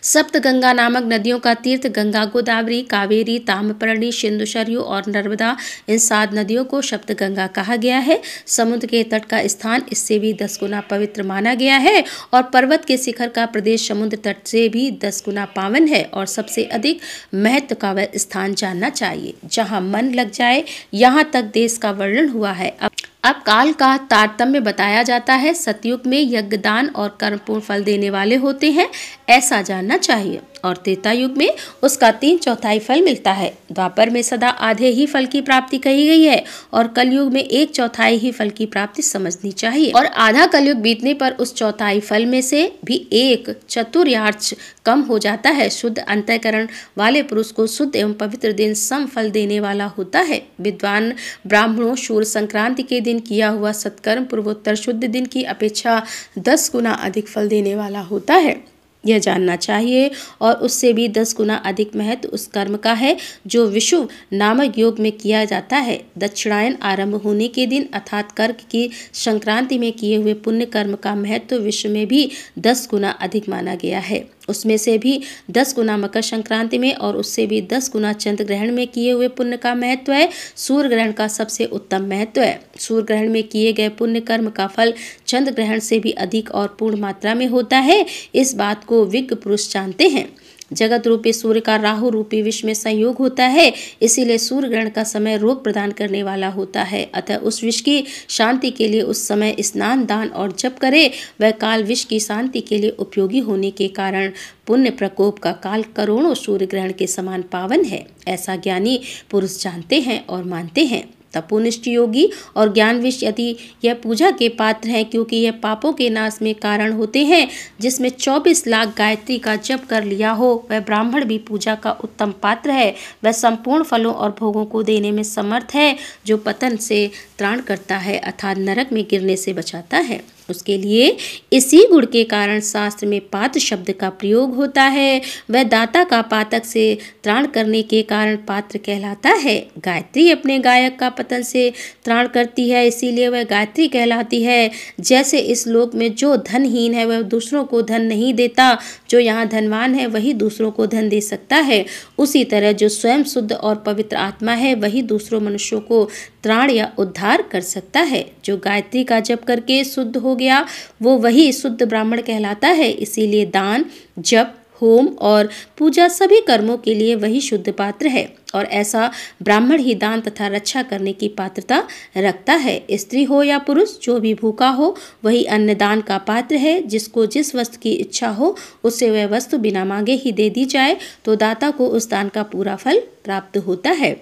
सप्त गंगा नामक नदियों का तीर्थ गंगा, गोदावरी, कावेरी, ताम्रपर्णी, सिंधु, सरयू और नर्मदा, इन 7 नदियों को सप्त गंगा कहा गया है। समुद्र के तट का स्थान इससे भी 10 गुना पवित्र माना गया है और पर्वत के शिखर का प्रदेश समुद्र तट से भी 10 गुना पावन है और सबसे अधिक महत्व का वह स्थान जानना चाहिए जहाँ मन लग जाए। यहाँ तक देश का वर्णन हुआ है। अब काल का तारतम्य बताया जाता है। सतयुग में यज्ञ, दान और कर्मपूर्ण फल देने वाले होते हैं, ऐसा जानना चाहिए, और त्रेता युग में उसका 3/4 फल मिलता है। द्वापर में सदा आधे ही फल की प्राप्ति कही गई है और कलयुग में 1/4 ही फल की प्राप्ति समझनी चाहिए और आधा कलयुग बीतने पर उस 1/4 फल में से भी 1/4 कम हो जाता है। शुद्ध अंतःकरण वाले पुरुष को शुद्ध एवं पवित्र दिन सम फल देने वाला होता है। विद्वान ब्राह्मणों सूर्य संक्रांति के दिन किया हुआ सत्कर्म पूर्वोत्तर शुद्ध दिन की अपेक्षा 10 गुना अधिक फल देने वाला होता है, यह जानना चाहिए, और उससे भी 10 गुना अधिक महत्व उस कर्म का है जो विषुव नामक योग में किया जाता है। दक्षिणायन आरंभ होने के दिन अर्थात कर्क की संक्रांति में किए हुए पुण्य कर्म का महत्व विश्व में भी 10 गुना अधिक माना गया है। उसमें से भी 10 गुना मकर संक्रांति में और उससे भी 10 गुना चंद्र ग्रहण में किए हुए पुण्य का महत्व है। सूर्य ग्रहण का सबसे उत्तम महत्व है। सूर्य ग्रहण में किए गए पुण्य कर्म का फल चंद्र ग्रहण से भी अधिक और पूर्ण मात्रा में होता है। इस बात को विज्ञ पुरुष जानते हैं। जगत रूपी सूर्य का राहु रूपी विष में संयोग होता है, इसीलिए सूर्य ग्रहण का समय रोग प्रदान करने वाला होता है। अतः उस विष की शांति के लिए उस समय स्नान, दान और जप करे। वह काल विष की शांति के लिए उपयोगी होने के कारण पुण्य प्रकोप का काल करोड़ों सूर्य ग्रहण के समान पावन है, ऐसा ज्ञानी पुरुष जानते हैं और मानते हैं। तपोनिष्ठ योगी और ज्ञानविश यदि यह पूजा के पात्र हैं, क्योंकि यह पापों के नाश में कारण होते हैं। जिसमें 24 लाख गायत्री का जप कर लिया हो, वह ब्राह्मण भी पूजा का उत्तम पात्र है। वह संपूर्ण फलों और भोगों को देने में समर्थ है, जो पतन से त्राण करता है अर्थात नरक में गिरने से बचाता है। उसके लिए इसी गुण के कारण शास्त्र में पात्र शब्द का प्रयोग होता है। वह दाता का पातक से त्राण करने के कारण पात्र कहलाता है। गायत्री अपने गायक का पतन से त्राण करती है, इसीलिए वह गायत्री कहलाती है। जैसे इस लोक में जो धनहीन है वह दूसरों को धन नहीं देता, जो यहाँ धनवान है वही दूसरों को धन दे सकता है, उसी तरह जो स्वयं शुद्ध और पवित्र आत्मा है वही दूसरों मनुष्यों को त्राण या उद्धार कर सकता है। जो गायत्री का जप करके शुद्ध हो गया वो वही शुद्ध ब्राह्मण कहलाता है। इसीलिए दान, जप, होम और पूजा सभी कर्मों के लिए वही शुद्ध पात्र है और ऐसा ब्राह्मण ही दान तथा रक्षा करने की पात्रता रखता है। स्त्री हो या पुरुष, जो भी भूखा हो वही अन्नदान का पात्र है। जिसको जिस वस्तु की इच्छा हो उससे वह वस्तु बिना मांगे ही दे दी जाए तो दाता को उस दान का पूरा फल प्राप्त होता है।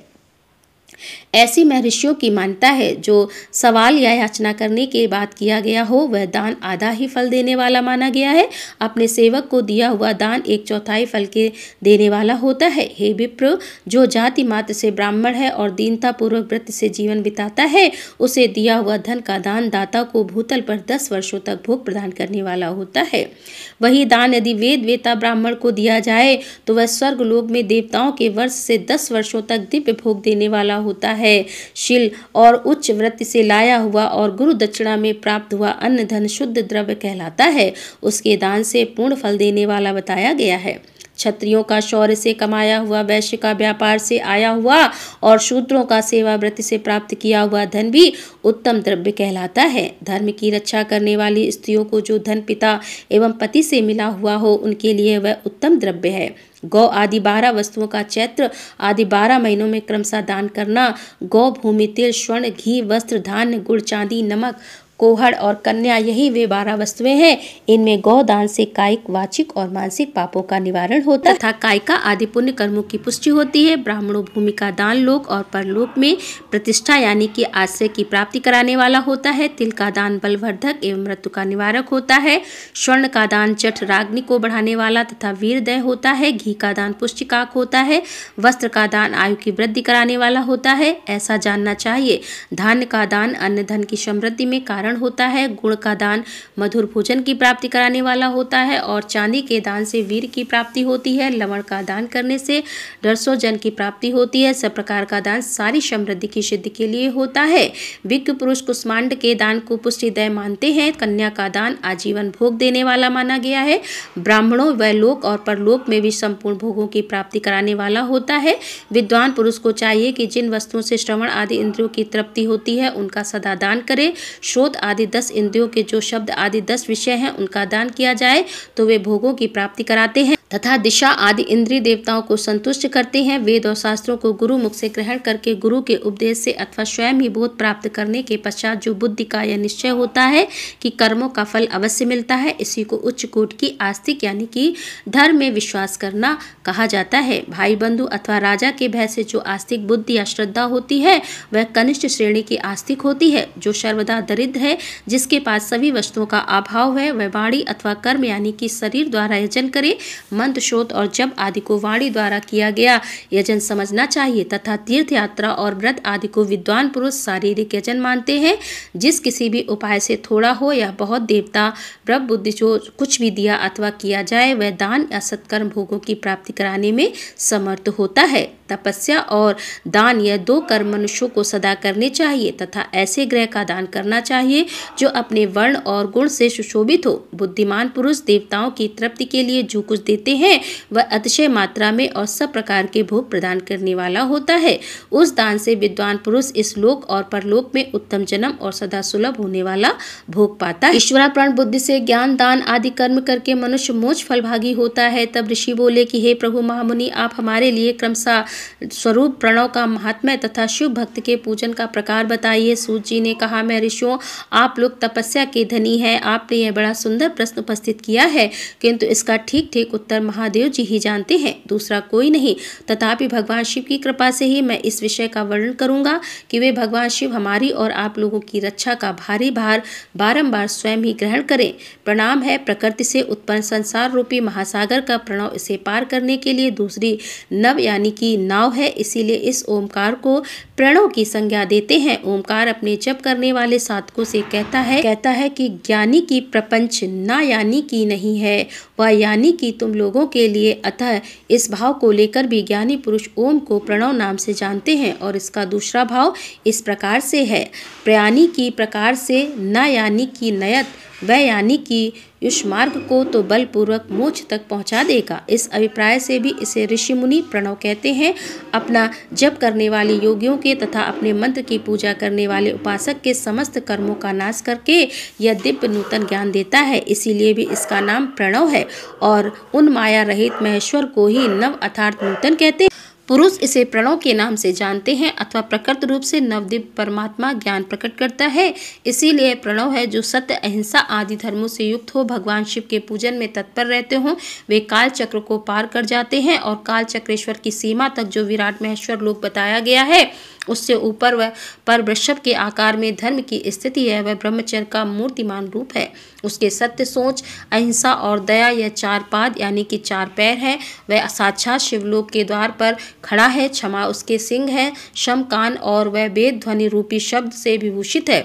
ऐसी महर्षियों की मान्यता है, जो सवाल या याचना करने के बाद किया गया हो वह दान आधा ही फल देने वाला माना गया है। अपने सेवक को दिया हुआ दान 1/4 फल के देने वाला होता है। हे विप्र, जो जाति मात्र से ब्राह्मण है और दीनता पूर्वक व्रत से जीवन बिताता है, उसे दिया हुआ धन का दान दाता को भूतल पर 10 वर्षों तक भोग प्रदान करने वाला होता है। वही दान यदि वेद वेता ब्राह्मण को दिया जाए तो वह स्वर्ग लोक में देवताओं के वर्ष से 10 वर्षों तक दिव्य भोग देने वाला होता है। शील और उच्च वृत्ति से लाया हुआ और गुरु दक्षिणा में प्राप्त हुआ अन्न धन शुद्ध द्रव्य कहलाता है। उसके दान से पूर्ण फल देने वाला बताया गया है। क्षत्रियों का शौर्य से कमाया हुआ, वैश्य का व्यापार से आया हुआ और शूद्रों का सेवा वृत्ति से प्राप्त किया हुआ धन भी उत्तम द्रव्य कहलाता है। धर्म की रक्षा करने वाली स्त्रियों को जो धन पिता एवं पति से मिला हुआ हो उनके लिए वह उत्तम द्रव्य है। गौ आदि 12 वस्तुओं का चैत्र आदि 12 महीनों में क्रमशः दान करना। गौ, भूमि, तिल, स्वर्ण, घी, वस्त्र, धान्य, गुड़, चांदी, नमक, कोहड़ और कन्या, यही वे 12 वस्तुएं हैं। इनमें गौदान से कायिक, वाचिक और मानसिक पापों का निवारण होता है तथा कायिका आदि पुण्य कर्मों की पुष्टि होती है। ब्राह्मणों भूमि का दान लोक और परलोक में प्रतिष्ठा यानी कि आश्रय की प्राप्ति कराने वाला होता है। तिल का दान बलवर्धक एवं मृत्यु का निवारक होता है। स्वर्ण का दान जठ राग्नि को बढ़ाने वाला तथा वीरदय होता है। घी का दान पुष्टिकाक होता है। वस्त्र का दान आयु की वृद्धि कराने वाला होता है, ऐसा जानना चाहिए। धान्य का दान अन्न धन की समृद्धि में कारण होता है। गुण का दान मधुर भोजन की प्राप्ति कराने वाला होता है और चांदी के दान से वीर की प्राप्ति होती है। लवण का दान करने से जन की प्राप्ति होती है। सब प्रकार का दान सारी समृद्धि की सिद्धि के लिए होता है। विज्ञ पुरुष कुष्मांड के दान को पुष्टिदय मानते हैं। कन्या का दान आजीवन भोग देने वाला माना गया है। ब्राह्मणों व लोक और परलोक में भी संपूर्ण भोगों की प्राप्ति कराने वाला होता है। विद्वान पुरुष को चाहिए कि जिन वस्तुओं से श्रवण आदि इंद्रियों की तृप्ति होती है उनका सदा दान करे। श्रोत आदि 10 इंद्रियों के जो शब्द आदि 10 विषय हैं उनका दान किया जाए तो वे भोगों की प्राप्ति कराते हैं तथा दिशा आदि इंद्रिय देवताओं को संतुष्ट करते हैं। वेद और शास्त्रों को गुरु मुख से ग्रहण करके गुरु के उपदेश से अथवा स्वयं ही बोध प्राप्त करने के पश्चात जो बुद्धि का यह निश्चय होता है कि कर्मों का फल अवश्य मिलता है, इसी को उच्च कोट की आस्तिक यानी कि धर्म में विश्वास करना कहा जाता है। भाई बंधु अथवा राजा के भय से जो आस्तिक बुद्धि या श्रद्धा होती है वह कनिष्ठ श्रेणी की आस्तिक होती है। जो सर्वदा दरिद्र है, जिसके पास सभी वस्तुओं का अभाव है, वह वाणी अथवा कर्म यानी कि शरीर द्वारा यजन करे। मंत्र, श्रोत और जप आदि को वाणी द्वारा किया गया यजन समझना चाहिए तथा तीर्थ यात्रा और व्रत आदि को विद्वान पुरुष शारीरिक यजन मानते हैं। जिस किसी भी उपाय से थोड़ा हो या बहुत देवता ब्रह्म बुद्धि जो कुछ भी दिया अथवा किया जाए वह दान या सत्कर्म भोगों की प्राप्ति कराने में समर्थ होता है। तपस्या और दान यह 2 कर्म मनुष्यों को सदा करने चाहिए तथा ऐसे ग्रह का दान करना चाहिए जो अपने वर्ण और गुण से सुशोभित हो। बुद्धिमान पुरुष देवताओं की तृप्ति के लिए जो कुछ देते हैं वह अतिशय मात्रा में और सब प्रकार के भोग प्रदान करने वाला होता है। उस दान से विद्वान पुरुष इस लोक और परलोक में उत्तम जन्म और सदा सुलभ होने वाला भोग पाता है। ईश्वरार्पण बुद्धि से ज्ञान दान आदि कर्म करके मनुष्य मोक्ष फलभागी होता है। तब ऋषि बोले कि हे प्रभु महामुनि, आप हमारे लिए क्रमशः स्वरूप प्रणव का महात्म्य तथा शिव भक्त के पूजन का प्रकार बताइए। सूत जी ने कहा, मैं ऋषियों, आप लोग तपस्या के धनी हैं। आपने यह बड़ा सुंदर प्रश्न उपस्थित किया है, किंतु इसका ठीक ठीक उत्तर जानकर महादेव जी ही जानते हैं, दूसरा कोई नहीं। तथापि भगवान शिव की कृपा से ही मैं इस विषय का वर्णन करूंगा कि वे भगवान शिव हमारी और आप लोगों की रक्षा का भारी भार बारंबार स्वयं ही ग्रहण करें। प्रणाम है प्रकृति से उत्पन्न संसार रूपी महासागर का प्रणव, इसे पार करने के लिए दूसरी नव यानी कि नाव है, इसीलिए इस ओमकार को प्रणव की संज्ञा देते हैं। ओमकार अपने जप करने वाले साधकों से कहता है कि ज्ञानी की प्रपंच ना यानी कि नहीं है, वह यानी कि तुम लोगों के लिए। अतः इस भाव को लेकर भी ज्ञानी पुरुष ओम को प्रणव नाम से जानते हैं। और इसका दूसरा भाव इस प्रकार से है, प्रयानी की प्रकार से, न यानी कि नयत, वह यानी कि इस मार्ग को तो बलपूर्वक मोक्ष तक पहुंचा देगा। इस अभिप्राय से भी इसे ऋषि मुनि प्रणव कहते हैं। अपना जप करने वाले योगियों के तथा अपने मंत्र की पूजा करने वाले उपासक के समस्त कर्मों का नाश करके यह दिव्य नूतन ज्ञान देता है, इसीलिए भी इसका नाम प्रणव है। और उन माया रहित महेश्वर को ही नव अर्थात नूतन कहते हैं। पुरुष इसे प्रणव के नाम से जानते हैं अथवा प्रकृत रूप से नवदिव्य परमात्मा ज्ञान प्रकट करता है, इसीलिए प्रणव है। जो सत्य अहिंसा आदि धर्मों से युक्त हो, भगवान शिव के पूजन में तत्पर रहते हों, वे काल चक्र को पार कर जाते हैं और काल चक्रेश्वर की सीमा तक जो विराट महेश्वर लोक बताया गया है, उससे ऊपर वह पर वृषभ के आकार में धर्म की स्थिति है। वह ब्रह्मचर्य का मूर्तिमान रूप है। उसके सत्य, सोच, अहिंसा और दया यह चार पाद यानी कि चार पैर है। वह साक्षात शिवलोक के द्वार पर खड़ा है। क्षमा उसके सिंह है, शम कान और वह वेद ध्वनि रूपी शब्द से विभूषित है।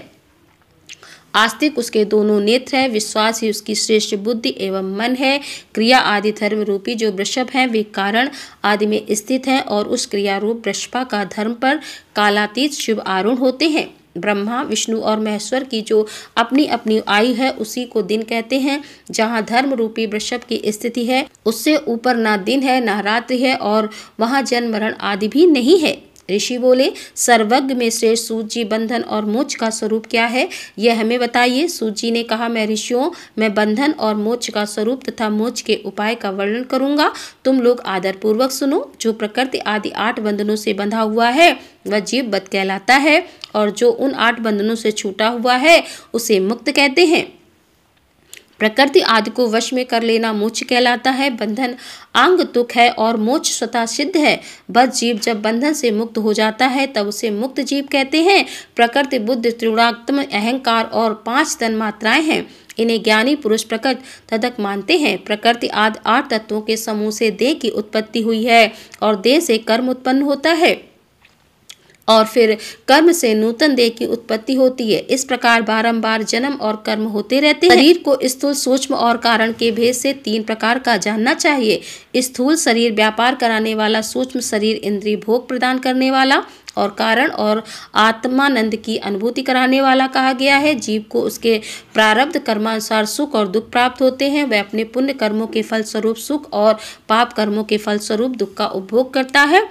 आस्तिक उसके दोनों नेत्र है। विश्वास ही उसकी श्रेष्ठ बुद्धि एवं मन है। क्रिया आदि धर्म रूपी जो वृषभ हैं वे कारण आदि में स्थित हैं और उस क्रिया रूप वृषभा का धर्म पर कालातीत शिव आरूढ़ होते हैं। ब्रह्मा, विष्णु और महेश्वर की जो अपनी अपनी आयु है उसी को दिन कहते हैं। जहाँ धर्म रूपी वृषभ की स्थिति है उससे ऊपर ना दिन है ना रात्रि है और वहाँ जन्म मरण आदि भी नहीं है। ऋषि बोले, सर्वज्ञ में श्रेष्ठ सूत जी बंधन और मोक्ष का स्वरूप क्या है, यह हमें बताइए। सूत जी ने कहा, मैं ऋषियों में बंधन और मोक्ष का स्वरूप तथा मोक्ष के उपाय का वर्णन करूंगा, तुम लोग आदर पूर्वक सुनो। जो प्रकृति आदि 8 बंधनों से बंधा हुआ है वह जीव बद्ध कहलाता है और जो उन 8 बंधनों से छूटा हुआ है उसे मुक्त कहते हैं। प्रकृति आदि को वश में कर लेना मोक्ष कहलाता है। बंधन आंग तुक है और मोक्ष स्वतः सिद्ध है। बद्ध जीव जब बंधन से मुक्त हो जाता है तब उसे मुक्त जीव कहते हैं। प्रकृति, बुद्धि, त्रिगुणात्म, अहंकार और 5 तन्मात्राएं हैं। इन्हें ज्ञानी पुरुष प्रकृति तदक मानते हैं। प्रकृति आदि 8 तत्वों के समूह से देह की उत्पत्ति हुई है और देह से कर्म उत्पन्न होता है और फिर कर्म से नूतन देह की उत्पत्ति होती है। इस प्रकार बारंबार जन्म और कर्म होते रहते हैं। शरीर को स्थूल, सूक्ष्म और कारण के भेद से 3 प्रकार का जानना चाहिए। स्थूल शरीर व्यापार कराने वाला, सूक्ष्म शरीर इंद्रिय भोग प्रदान करने वाला और कारण और आत्मानंद की अनुभूति कराने वाला कहा गया है। जीव को उसके प्रारब्ध कर्मानुसार सुख और दुख प्राप्त होते हैं। वह अपने पुण्य कर्मों के फलस्वरूप सुख और पाप कर्मों के फलस्वरूप दुख का उपभोग करता है।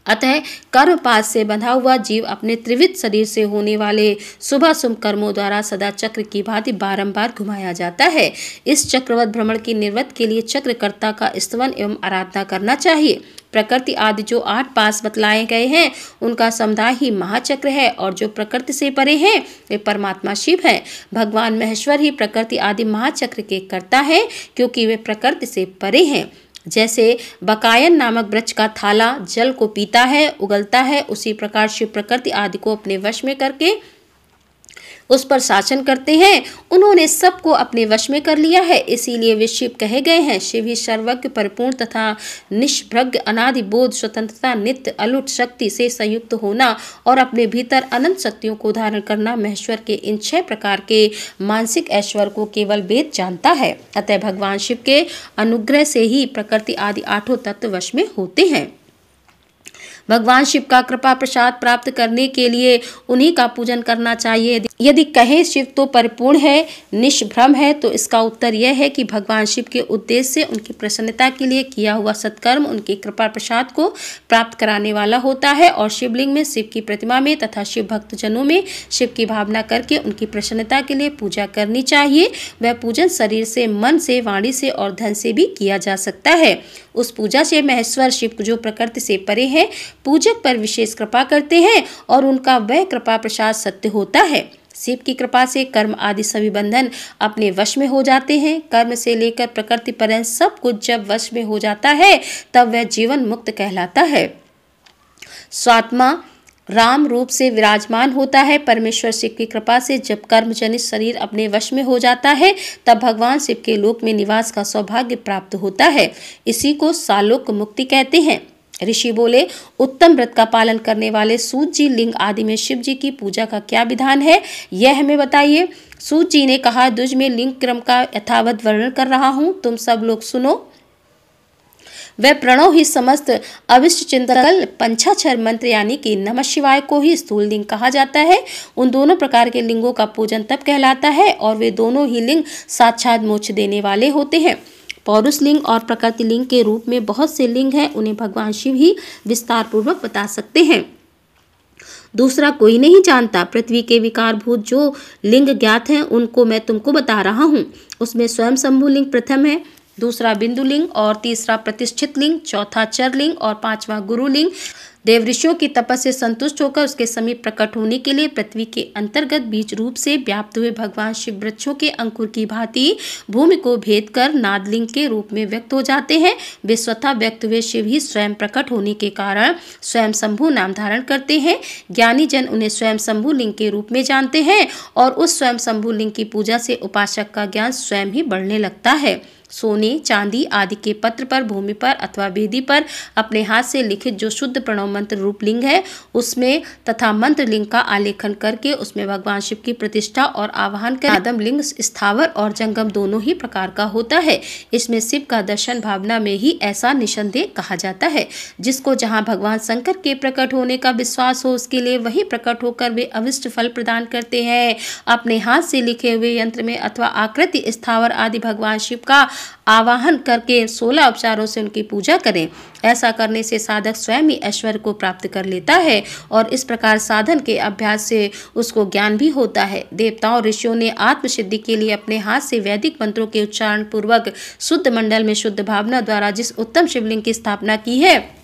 अतः कर्मपाश से बंधा हुआ जीव अपने त्रिविध शरीर से होने वाले शुभ अशुभ कर्मों द्वारा सदा चक्र की भांति बारंबार घुमाया जाता है। इस चक्रवत भ्रमण की निवृत्ति के लिए चक्रकर्ता का स्तवन एवं आराधना करना चाहिए। प्रकृति आदि जो 8 पास बतलाए गए हैं उनका समुदाय ही महाचक्र है और जो प्रकृति से परे हैं वे परमात्मा शिव है। भगवान महेश्वर ही प्रकृति आदि महाचक्र के कर्ता है क्योंकि वे प्रकृति से परे हैं। जैसे बकायन नामक वृक्ष का थाला जल को पीता है, उगलता है, उसी प्रकार शिव प्रकृति आदि को अपने वश में करके उस पर शासन करते हैं। उन्होंने सबको अपने वश में कर लिया है, इसीलिए वे शिव कहे गए हैं। शिव ही सर्वज्ञ, परिपूर्ण तथा निष्भ्रज्ञ, अनादि बोध, स्वतंत्रता, नित्य अलूट शक्ति से संयुक्त होना और अपने भीतर अनंत शक्तियों को धारण करना, महेश्वर के इन 6 प्रकार के मानसिक ऐश्वर्य को केवल वेद जानता है। अतः भगवान शिव के अनुग्रह से ही प्रकृति आदि 8 तत्व वश में होते हैं। भगवान शिव का कृपा प्रसाद प्राप्त करने के लिए उन्हीं का पूजन करना चाहिए। यदि कहे शिव तो परिपूर्ण है, निष्भ्रम है, तो इसका उत्तर यह है कि भगवान शिव के उद्देश्य से उनकी प्रसन्नता के लिए किया हुआ सत्कर्म उनकी कृपा प्रसाद को प्राप्त कराने वाला होता है। और शिवलिंग में, शिव की प्रतिमा में तथा शिव भक्तजनों में शिव की भावना करके उनकी प्रसन्नता के लिए पूजा करनी चाहिए। वह पूजन शरीर से, मन से, वाणी से और धन से भी किया जा सकता है। उस पूजा से महेश्वर शिव जो प्रकृति से परे हैं पूजक पर विशेष कृपा करते हैं और उनका वह कृपा प्रसाद सत्य होता है। शिव की कृपा से कर्म आदि सभी बंधन अपने वश में हो जाते हैं। कर्म से लेकर प्रकृति पर्यंत सब कुछ जब वश में हो जाता है तब वह जीवन मुक्त कहलाता है। स्वात्मा राम रूप से विराजमान होता है। परमेश्वर शिव की कृपा से जब कर्म जनित शरीर अपने वश में हो जाता है तब भगवान शिव के लोक में निवास का सौभाग्य प्राप्त होता है। इसी को सालोक मुक्ति कहते हैं। ऋषि बोले, उत्तम व्रत का पालन करने वाले सूत जी लिंग आदि में शिव जी की पूजा का क्या विधान है, यह हमें बताइए। सूत जी ने कहा, दुज में लिंग क्रम का यथावत वर्णन कर रहा हूँ, तुम सब लोग सुनो। वह प्रणव ही समस्त अविष्ट चिंतन पंचाक्षर मंत्र यानी कि नमः शिवाय को ही स्थूल लिंग कहा जाता है। उन दोनों प्रकार के लिंगों का पूजन तब कहलाता है और वे दोनों ही लिंग साक्षात मोक्ष देने वाले होते हैं। पौरुष लिंग और प्रकृति लिंग के रूप में बहुत से लिंग हैं, उन्हें भगवान शिव ही विस्तार पूर्वक बता सकते हैं। दूसरा कोई नहीं जानता। पृथ्वी के विकारभूत जो लिंग ज्ञात हैं उनको मैं तुमको बता रहा हूँ। उसमें स्वयं शंभु लिंग प्रथम है, दूसरा बिंदु लिंग और तीसरा प्रतिष्ठित लिंग, चौथा चर लिंग और पांचवा गुरु लिंग। देव ऋषियों की तपस्या से संतुष्ट होकर उसके समीप प्रकट होने के लिए पृथ्वी के अंतर्गत बीज रूप से व्याप्त हुए भगवान शिव वृक्षों के अंकुर की भांति भूमि को भेद कर नादलिंग के रूप में व्यक्त हो जाते हैं। वे स्वतः व्यक्त हुए शिव ही स्वयं प्रकट होने के कारण स्वयं शंभु नाम धारण करते हैं। ज्ञानी जन उन्हें स्वयं शंभु लिंग के रूप में जानते हैं और उस स्वयं शंभु लिंग की पूजा से उपासक का ज्ञान स्वयं ही बढ़ने लगता है। सोने चांदी आदि के पत्र पर, भूमि पर अथवा वेदी पर अपने हाथ से लिखित जो शुद्ध प्रणव मंत्र रूप लिंग है उसमें तथा मंत्र लिंग का आलेखन करके उसमें भगवान शिव की प्रतिष्ठा और आवाहन कर आदम लिंग स्थावर और जंगम दोनों ही प्रकार का होता है। इसमें शिव का दर्शन भावना में ही ऐसा निसंदेह कहा जाता है। जिसको जहाँ भगवान शंकर के प्रकट होने का विश्वास हो उसके लिए वही प्रकट होकर वे अविष्ट फल प्रदान करते हैं। अपने हाथ से लिखे हुए यंत्र में अथवा आकृति स्थावर आदि भगवान शिव का आवाहन करके 16 उपचारों से उनकी पूजा करें। ऐसा करने से साधक स्वयं ही ऐश्वर्य को प्राप्त कर लेता है और इस प्रकार साधन के अभ्यास से उसको ज्ञान भी होता है। देवताओं ऋषियों ने आत्मसिद्धि के लिए अपने हाथ से वैदिक मंत्रों के उच्चारण पूर्वक शुद्ध मंडल में शुद्ध भावना द्वारा जिस उत्तम शिवलिंग की स्थापना की है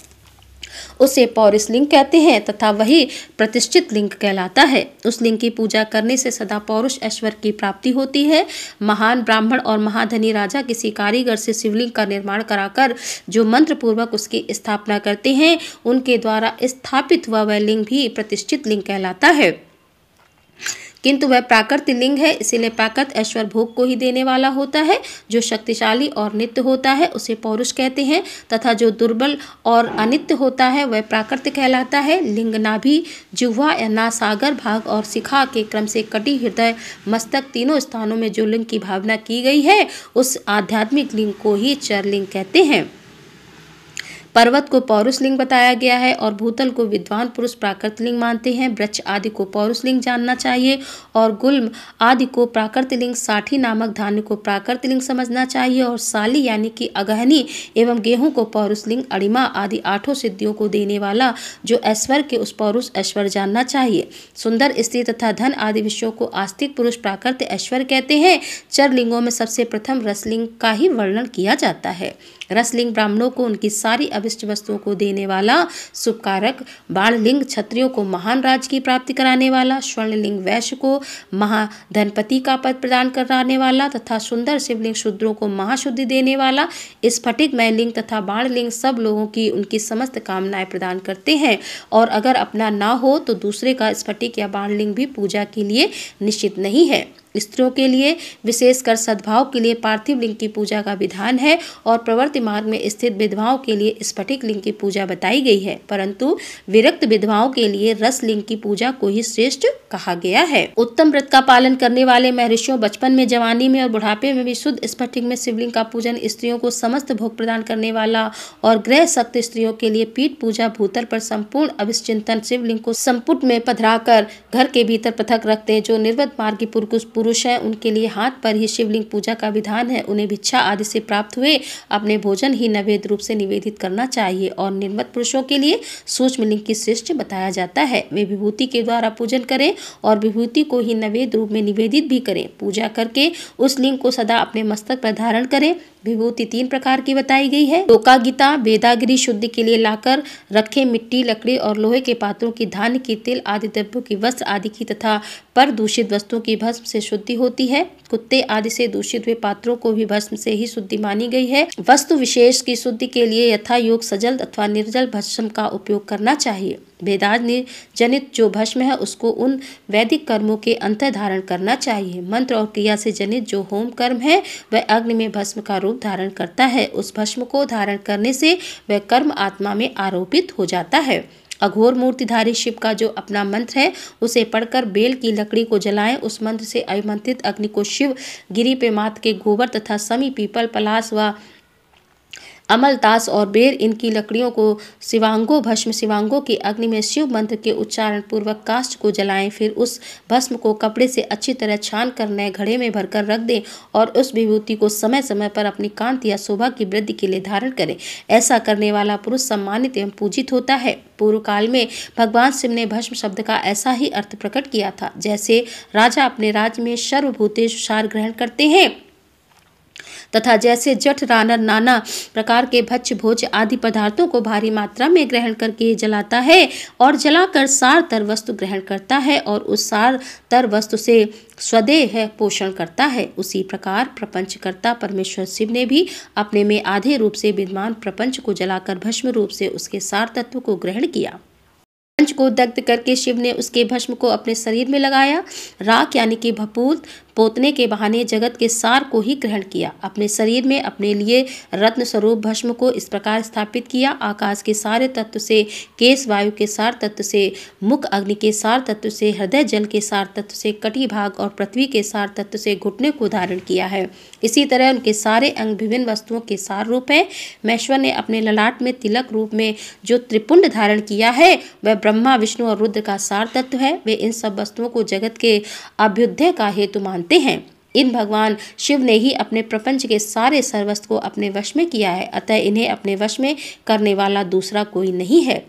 उसे पौरुष लिंग कहते हैं तथा वही प्रतिष्ठित लिंग कहलाता है। उस लिंग की पूजा करने से सदा पौरुष ऐश्वर्य की प्राप्ति होती है। महान ब्राह्मण और महाधनी राजा किसी कारीगर से शिवलिंग का निर्माण कराकर जो मंत्र पूर्वक उसकी स्थापना करते हैं उनके द्वारा स्थापित हुआ वह लिंग भी प्रतिष्ठित लिंग कहलाता है। किंतु वह प्राकृत लिंग है, इसीलिए प्राकृत ऐश्वर्य भोग को ही देने वाला होता है। जो शक्तिशाली और नित्य होता है उसे पौरुष कहते हैं तथा जो दुर्बल और अनित्य होता है वह प्राकृत कहलाता है। लिंग नाभि, जिह्वा या नासागर भाग और शिखा के क्रम से कटी, हृदय, मस्तक तीनों स्थानों में जो लिंग की भावना की गई है उस आध्यात्मिक लिंग को ही चर लिंग कहते हैं। पर्वत को पौरुष लिंग बताया गया है और भूतल को विद्वान पुरुष प्राकृत लिंग मानते हैं। वृक्ष आदि को पौरुष लिंग जानना चाहिए और गुल्म आदि को प्राकृत लिंग, साठी नामक धान्य को प्राकृत लिंग समझना चाहिए और साली यानी कि अगहनी एवं गेहूं को पौरुष लिंग, अड़िमा आदि 8 सिद्धियों को देने वाला जो ऐश्वर्य के उस पौरुष ऐश्वर्य जानना चाहिए। सुंदर स्त्री तथा धन आदि विषयों को आस्तिक पुरुष प्राकृत ऐश्वर्य कहते हैं। चर लिंगों में सबसे प्रथम रसलिंग का ही वर्णन किया जाता है। रसलिंग ब्राह्मणों को उनकी सारी अभिष्ट वस्तुओं को देने वाला शुभकारक, बाणलिंग क्षत्रियों को महान राज की प्राप्ति कराने वाला, स्वर्णलिंग वैश्य को महाधनपति का पद प्रदान कराने वाला तथा सुंदर शिवलिंग शूद्रों को महाशुद्धि देने वाला, स्फटिकमय लिंग तथा बाणलिंग सब लोगों की उनकी समस्त कामनाएं प्रदान करते हैं और अगर अपना ना हो तो दूसरे का स्फटिक या बाणलिंग भी पूजा के लिए निश्चित नहीं है। स्त्रियों के लिए विशेषकर सद्भाव के लिए पार्थिव लिंग की पूजा का विधान है और प्रवृत्ति मार्ग में स्थित विधवाओं के लिए स्फटिक लिंग की पूजा बताई गई है, परंतु विरक्त विधवाओं के लिए रस लिंग की पूजा को ही श्रेष्ठ कहा गया है। उत्तम व्रत का पालन करने वाले महर्षियों बचपन में, जवानी में और बुढ़ापे में भी शुद्ध स्फटिक में शिवलिंग का पूजन, स्त्रियों को समस्त भोग प्रदान करने वाला और ग्रह सक्त स्त्रियों के लिए पीठ पूजा, भूतल पर संपूर्ण अभिचिंतन शिवलिंग को संपुट में पधराकर घर के भीतर पृथक रखते हैं। जो निर्वत मार्गी पुरुष हैं उनके लिए हाथ पर ही शिवलिंग पूजा का विधान है। उन्हें भिक्षा आदि से प्राप्त हुए अपने भोजन ही नैवेद्य रूप से निवेदित करना चाहिए और निर्वत पुरुषों के लिए सूक्ष्म लिंग की श्रेष्ठ बताया जाता है। वे विभूति के द्वारा पूजन करें और विभूति को ही नैवेद्य रूप में निवेदित भी करें। पूजा करके उस लिंग को सदा अपने मस्तक पर धारण करें। विभूति 3 प्रकार की बताई गई है। लोकागीता, वेदागिरी शुद्धि के लिए लाकर रखे मिट्टी, लकड़ी और लोहे के पात्रों की, धान्य की, तिल आदि द्रव्यों की, वस्त्र आदि की तथा पर दूषित वस्तुओं की भस्म से शुद्धि होती है। कुत्ते आदि से दूषित हुए पात्रों को भी भस्म से ही शुद्धि मानी गई है। वस्तु विशेष की शुद्धि के लिए यथा योग सजल अथवा निर्जल भस्म का उपयोग करना चाहिए। वेदांत जनित जो भस्म है उसको उन वैदिक कर्मों के अंतर धारण करना चाहिए। मंत्र और क्रिया से जनित जो होम कर्म है वह अग्नि में भस्म का रूप धारण करता है। उस भस्म को धारण करने से वह कर्म आत्मा में आरोपित हो जाता है। अघोर मूर्तिधारी शिव का जो अपना मंत्र है उसे पढ़कर बेल की लकड़ी को जलाएं। उस मंत्र से अभिमंत्रित अग्नि को शिव गिरी पे मात के गोबर तथा समी पीपल पलास व अमलतास और बेर इनकी लकड़ियों को शिवांगों भस्म शिवांगों की अग्नि में शिव मंत्र के उच्चारण पूर्वक काष्ठ को जलाएं। फिर उस भस्म को कपड़े से अच्छी तरह छान कर नए घड़े में भरकर रख दें और उस विभूति को समय समय पर अपनी कांति या शोभा की वृद्धि के लिए धारण करें। ऐसा करने वाला पुरुष सम्मानित एवं पूजित होता है। पूर्व काल में भगवान शिव ने भस्म शब्द का ऐसा ही अर्थ प्रकट किया था। जैसे राजा अपने राज्य में सर्वभूतेषु सार ग्रहण करते हैं तथा जैसे जठ रानर नाना प्रकार के भक्ष्य भोज आदि पदार्थों को भारी मात्रा में ग्रहण करके जलाता है और जलाकर सार तर वस्तु ग्रहण करता है और उस सार तर वस्तु से स्वदेह पोषण करता है, उसी प्रकार प्रपंचकर्ता परमेश्वर शिव ने भी अपने में आधे रूप से विद्यमान प्रपंच को जलाकर भस्म रूप से उसके सार तत्व को ग्रहण किया। पंच को दग्ध करके शिव ने उसके भस्म को अपने शरीर में लगाया। राख यानी कि भभूत पोतने के बहाने जगत के सार को ही ग्रहण किया। अपने शरीर में अपने लिए रत्न स्वरूप भस्म को इस प्रकार स्थापित किया। आकाश के सारे तत्व से, केश वायु के सार तत्व से, मुख अग्नि के सार तत्व से, हृदय जल के सार तत्व से, कटी भाग और पृथ्वी के सार तत्व से घुटने को धारण किया है। इसी तरह उनके सारे अंग विभिन्न वस्तुओं के सार रूप है। महेश्वर ने अपने ललाट में तिलक रूप में जो त्रिपुंड धारण किया है वह ब्रह्मा विष्णु और रुद्र का सार तत्व है। वे इन सब वस्तुओं को जगत के अभ्युदय का हेतु मानते हैं। इन भगवान शिव ने ही अपने प्रपंच के सारे सर्वस्व को अपने वश में किया है, अतः इन्हें अपने वश में करने वाला दूसरा कोई नहीं है।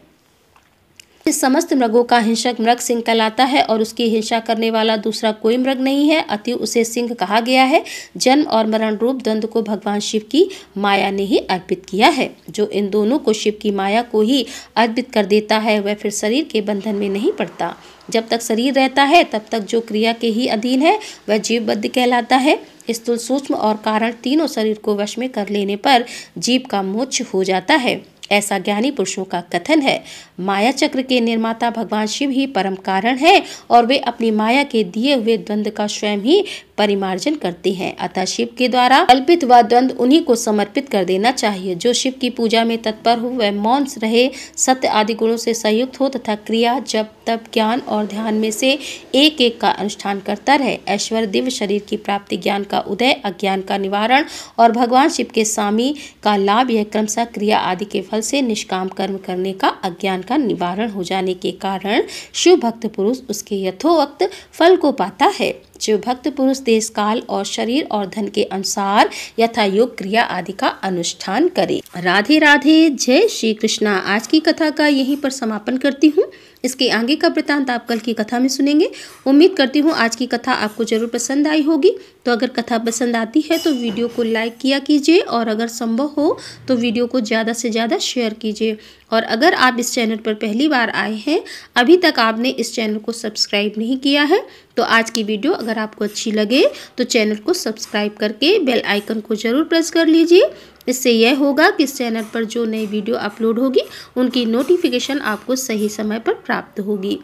इस समस्त मृगों का हिंसक मृग सिंह कहलाता है और उसकी हिंसा करने वाला दूसरा कोई मृग नहीं है, अतः उसे सिंह कहा गया है। जन्म और मरण रूप द्वंद्व को भगवान शिव की माया ने ही अर्पित किया है। जो इन दोनों को शिव की माया को ही अर्पित कर देता है वह फिर शरीर के बंधन में नहीं पड़ता। जब तक शरीर रहता है तब तक जो क्रिया के ही अधीन है वह जीवबद्ध कहलाता है। स्थूल सूक्ष्म और कारण तीनों शरीर को वश में कर लेने पर जीव का मोक्ष हो जाता है, ऐसा ज्ञानी पुरुषों का कथन है। माया चक्र के निर्माता भगवान शिव ही परम कारण है और वे अपनी माया के दिए हुए द्वंद्व का स्वयं ही परिमार्जन करते हैं। अतः शिव के द्वारा कल्पित व द्वंद्व उन्हीं को समर्पित कर देना चाहिए। जो शिव की पूजा में तत्पर हो वह मौन रहे, सत्य आदि गुणों से संयुक्त हो तथा क्रिया जप तप ज्ञान और ध्यान में से एक एक का अनुष्ठान करता रहे। ऐश्वर्य दिव्य शरीर की प्राप्ति, ज्ञान का उदय, अज्ञान का निवारण और भगवान शिव के स्वामी का लाभ, यह क्रमशः क्रिया आदि के फल से निष्काम कर्म करने का अज्ञान का निवारण हो जाने के कारण शिव भक्त पुरुष उसके यथोवक्त फल को पाता है। शिव भक्त पुरुष देश काल और शरीर और धन के अनुसार यथा योग क्रिया आदि का अनुष्ठान करे। राधे राधे, जय श्री कृष्णा। आज की कथा का यहीं पर समापन करती हूँ। इसके आगे का वृतांत आप कल की कथा में सुनेंगे। उम्मीद करती हूँ आज की कथा आपको जरूर पसंद आई होगी। तो अगर कथा पसंद आती है तो वीडियो को लाइक किया कीजिए और अगर संभव हो तो वीडियो को ज़्यादा से ज़्यादा शेयर कीजिए। और अगर आप इस चैनल पर पहली बार आए हैं, अभी तक आपने इस चैनल को सब्सक्राइब नहीं किया है, तो आज की वीडियो अगर आपको अच्छी लगे तो चैनल को सब्सक्राइब करके बेल आइकन को ज़रूर प्रेस कर लीजिए। इससे यह होगा कि इस चैनल पर जो नई वीडियो अपलोड होगी उनकी नोटिफिकेशन आपको सही समय पर प्राप्त होगी।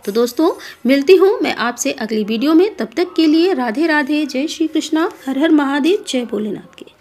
तो दोस्तों, मिलती हूँ मैं आपसे अगली वीडियो में। तब तक के लिए राधे राधे, जय श्री कृष्णा, हर हर महादेव, जय भोलेनाथ की।